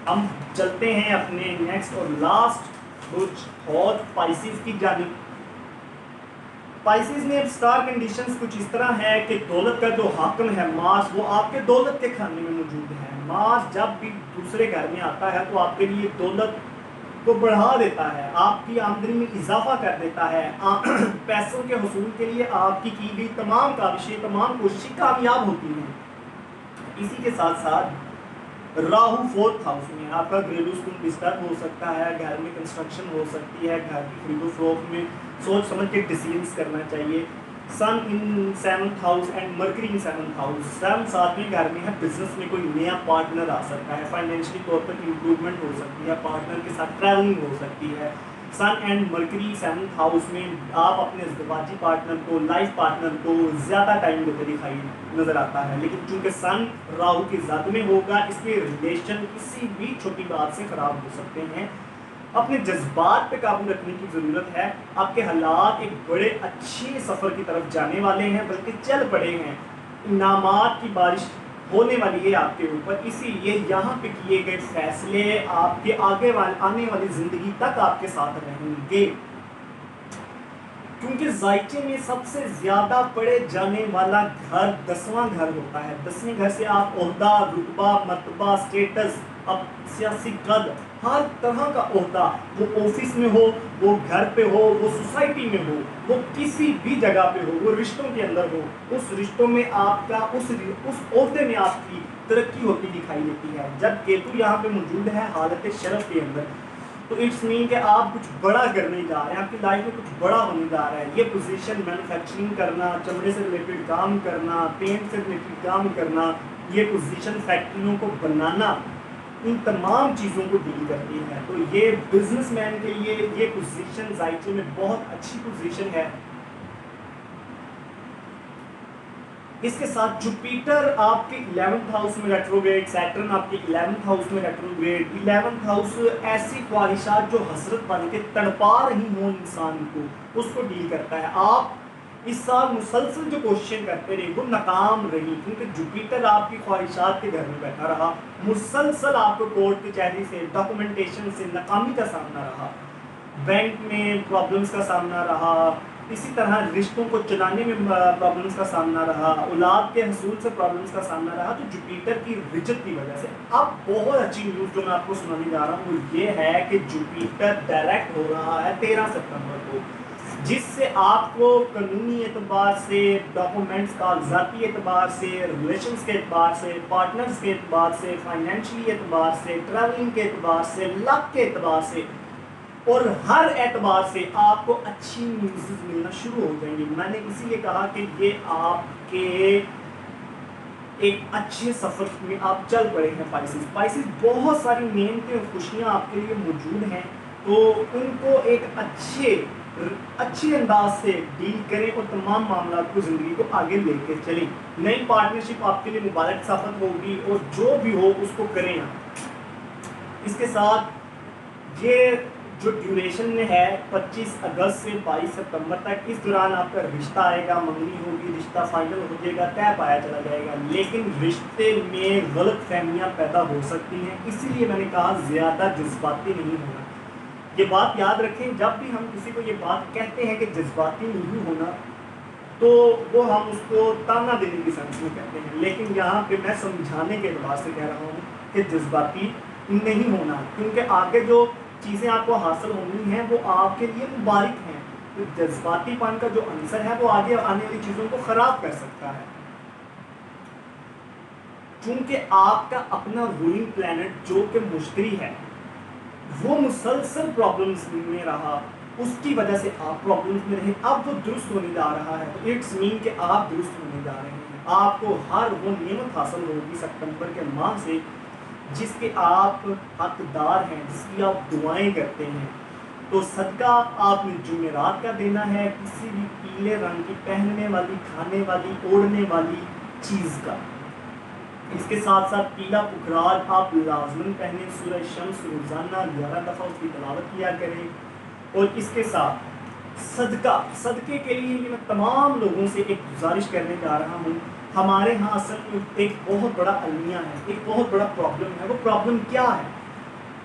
ہم چلتے ہیں اپنے نیکسٹ اور لاسٹ برج حوت پائسیز کی جانب۔ پائسیز میں اب سٹار کنڈیشنز کچھ اس طرح ہے کہ دولت کا جو حاکم ہے مارس، وہ آپ کے دولت کے کھانے میں موجود ہے۔ مارس جب بھی دوسرے گھر میں آتا ہے تو آپ کے لیے دولت کو بڑھا دیتا ہے، آپ کی آمدنی میں اضافہ کر دیتا ہے، پیسوں کے حصول کے لیے آپ کی گئی تمام کاوشیں، تمام کوششیں کامیاب ہوتی ہیں۔ اسی کے ساتھ ساتھ راہو 4th ہاؤس میں، آپ کا گھریلو سکون ڈسٹرب ہو سکتا ہے، گھر میں کنسٹرکشن ہو سکتی ہے، گھر کی خرید و فروخت میں سوچ سمجھ کے ڈیسیژنس کرنا چاہیے۔ Sun in 7th house and Mercury in 7th house, sun 7ویں گھر میں ہے، بزنس میں کوئی نیا پارٹنر آ سکتا ہے، فائنینشلی طور پر امپروومنٹ ہو سکتی ہے، پارٹنر کے ساتھ ٹریولنگ ہو سکتی ہے۔ سن اینڈ مرکری 7th ہاؤس میں آپ اپنے ازدواجی پارٹنر کو، لائف پارٹنر کو زیادہ ٹائم دیتے دکھائی نظر آتا ہے، لیکن چونکہ سن راہو کی زد میں ہوگا اس لیے ریلیشن کسی بھی چھوٹی بات سے خراب ہو سکتے ہیں۔ اپنے جذبات پہ قابو رکھنے کی ضرورت ہے، آپ کے حالات ایک بڑے اچھے سفر کی طرف جانے والے ہیں بلکہ چل پڑے ہیں، انعامات کی بارش ہونے والی ہے آپ کے اوپر، اسی لیے یہاں پہ کیے گئے فیصلے آپ کے آنے والی زندگی تک آپ کے ساتھ رہیں گے۔ کیونکہ ذائقے میں سب سے زیادہ پڑھے جانے والا گھر 10واں گھر ہوتا ہے۔ 10ویں گھر سے آپ عہدہ، رتبہ، مرتبہ، سٹیٹس، اب سیاسی قد، ہر طرح کا عہدہ، وہ آفس میں ہو، وہ گھر پہ ہو، وہ سوسائٹی میں ہو، وہ کسی بھی جگہ پہ ہو، وہ رشتوں کے اندر ہو، اس رشتوں میں آپ کا اس عہدے میں آپ کی ترقی ہوتی دکھائی دیتی ہے۔ جب کیتو یہاں پہ موجود ہے حالت شرف کے اندر تو اٹس مین کہ آپ کچھ بڑا کرنے جا رہے ہیں، آپ کی لائف میں کچھ بڑا ہونے جا رہا ہے۔ یہ پوزیشن مینوفیکچرنگ کرنا، چمڑے سے ریلیٹڈ کام کرنا، پینٹ سے ریلیٹڈ کام کرنا، یہ پوزیشن فیکٹریوں کو بنانا، ان تمام چیزوں کو ڈیل کرتی ہے۔ تو یہ بزنس مین کے لیے یہ پوزیشن ذائقے میں بہت اچھی پوزیشن ہے۔ اس کے ساتھ جوپیٹر آپ کے 11th ہاؤس میں ریٹروگریڈ، سیٹرن آپ کے 11th ہاؤس میں ریٹروگریڈ۔ 11th ہاؤس ایسی خواہشات جو حسرت بن کے تڑپا رہی ہوں انسان کو، اس کو ڈیل کرتا ہے۔ آپ اس سال مسلسل جو کوششیں کرتے رہے وہ ناکام رہی، کیونکہ جوپیٹر آپ کی خواہشات کے گھر میں بیٹھا رہا، مسلسل آپ کو کورٹ کچہری سے، ڈاکومنٹیشن سے ناکامی کا سامنا رہا، بینک میں پرابلمس کا سامنا رہا، اسی طرح رشتوں کو چلانے میں پرابلمس کا سامنا رہا، اولاد کے حصول سے پرابلمس کا سامنا رہا۔ تو جوپیٹر کی رجت کی وجہ سے اب بہت اچھی نیوز جو میں آپ کو سنانے جا رہا ہوں وہ یہ ہے کہ جوپیٹر ڈائریکٹ ہو رہا ہے 13 ستمبر کو، جس سے آپ کو قانونی اعتبار سے، ڈاکومنٹس کا ذاتی اعتبار سے، ریلیشنز کے اعتبار سے، پارٹنرز کے اعتبار سے، فائنینشلی اعتبار سے، ٹریولنگ کے اعتبار سے، لک کے اعتبار سے اور ہر اعتبار سے آپ کو اچھی نیوز ملنا شروع ہو جائیں گی۔ میں نے اسی لیے کہا کہ یہ آپ کے ایک اچھے سفر میں آپ چل پڑے ہیں۔ پائسیز بہت ساری نعمتیں اور خوشیاں آپ کے لیے موجود ہیں، تو ان کو ایک اچھے انداز سے ڈیل کریں اور تمام معاملات کو، زندگی کو آگے لے کے چلیں۔ نئی پارٹنرشپ آپ کے لیے مبارک ثابت ہوگی اور جو بھی ہو اس کو کریں آپ۔ اس کے ساتھ یہ جو ڈیوریشن میں ہے 25 اگست سے 22 ستمبر تک، اس دوران آپ کا رشتہ آئے گا، منگنی ہوگی، رشتہ فائنل ہو جائے گا، طے پایا چلا جائے گا، لیکن رشتے میں غلط فہمیاں پیدا ہو سکتی ہیں، اسی لیے میں نے کہا زیادہ جذباتی نہیں ہونا۔ یہ بات یاد رکھیں، جب بھی ہم کسی کو یہ بات کہتے ہیں کہ جذباتی نہیں ہونا، تو وہ ہم اس کو تانا دینے کی سینس میں کہتے ہیں. لیکن یہاں پہ میں سمجھانے کے اعتبار سے کہہ رہا ہوں کہ جذباتی نہیں ہونا، کیونکہ آگے جو چیزیں آپ کو حاصل ہونی ہیں وہ آپ کے لیے مبارک ہیں. تو جذباتی پن کا جو عنصر ہے وہ آگے آنے والی چیزوں کو خراب کر سکتا ہے. چونکہ آپ کا اپنا رولنگ پلانٹ جو کہ مشتری ہے وہ مسلسل پرابلمس میں رہا، اس کی وجہ سے آپ پرابلمس میں رہے. اب وہ درست ہونے جا رہا ہے، اٹس مین کہ آپ درست ہونے جا رہے ہیں. آپ کو ہر وہ نعمت حاصل ہوگی سپتمبر کے ماہ سے جس کے آپ حقدار ہیں، جس کی آپ دعائیں کرتے ہیں. تو صدقہ آپ نے جمعرات کا دینا ہے کسی بھی پیلے رنگ کی پہننے والی، کھانے والی، اوڑھنے والی چیز کا. اس کے ساتھ ساتھ پیلا پکھراج آپ لازماً پہنیں. سورہ شمس روزانہ 11 دفعہ اس کی تلاوت کیا کریں. اور اس کے ساتھ صدقے کے لیے میں تمام لوگوں سے ایک گزارش کرنے جا رہا ہوں. ہمارے ہاں اصل میں ایک بہت بڑا المیہ ہے، ایک بہت بڑا پرابلم ہے. وہ پرابلم کیا ہے؟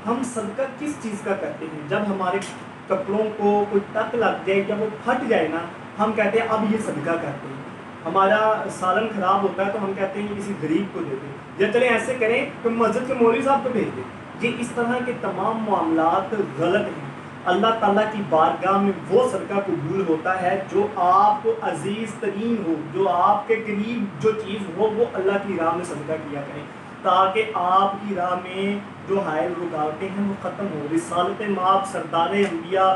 ہم صدقہ کس چیز کا کرتے ہیں؟ جب ہمارے کپڑوں کو کوئی ٹک لگ جائے یا وہ پھٹ جائے نا، ہم کہتے ہیں اب یہ صدقہ کرتے ہیں. ہمارا سالن خراب ہوتا ہے تو ہم کہتے ہیں کسی غریب کو دے دیں، یا چلیں ایسے کریں کہ مسجد کے مولوی صاحب کو بھیج دیں. یہ اس طرح کے تمام معاملات غلط ہیں. اللہ تعالیٰ کی بارگاہ میں وہ صدقہ قبول ہوتا ہے جو آپ کو عزیز ترین ہو، جو آپ کے قریب جو چیز ہو، وہ اللہ کی راہ میں صدقہ کیا کریں تاکہ آپ کی راہ میں جو حائل رکاوٹیں ہیں وہ ختم ہو. رسالت مآب سردار انبیاء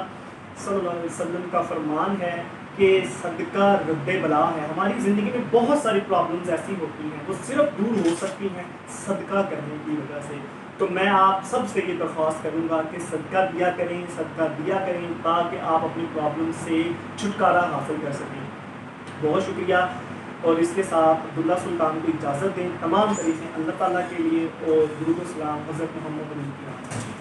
صلی اللہ علیہ وسلم کا فرمان ہے کہ صدقہ رد بلا ہے. ہماری زندگی میں بہت ساری پرابلمز ایسی ہوتی ہیں وہ صرف دور ہو سکتی ہیں صدقہ کرنے کی وجہ سے. تو میں آپ سب سے یہ درخواست کروں گا کہ صدقہ دیا کریں تاکہ آپ اپنی پرابلم سے چھٹکارا حاصل کر سکیں. بہت شکریہ. اور اس کے ساتھ عبداللہ سلطان کو اجازت دیں. تمام طریقے اللہ تعالیٰ کے لیے اور درود و سلام حضرت محمد علیہ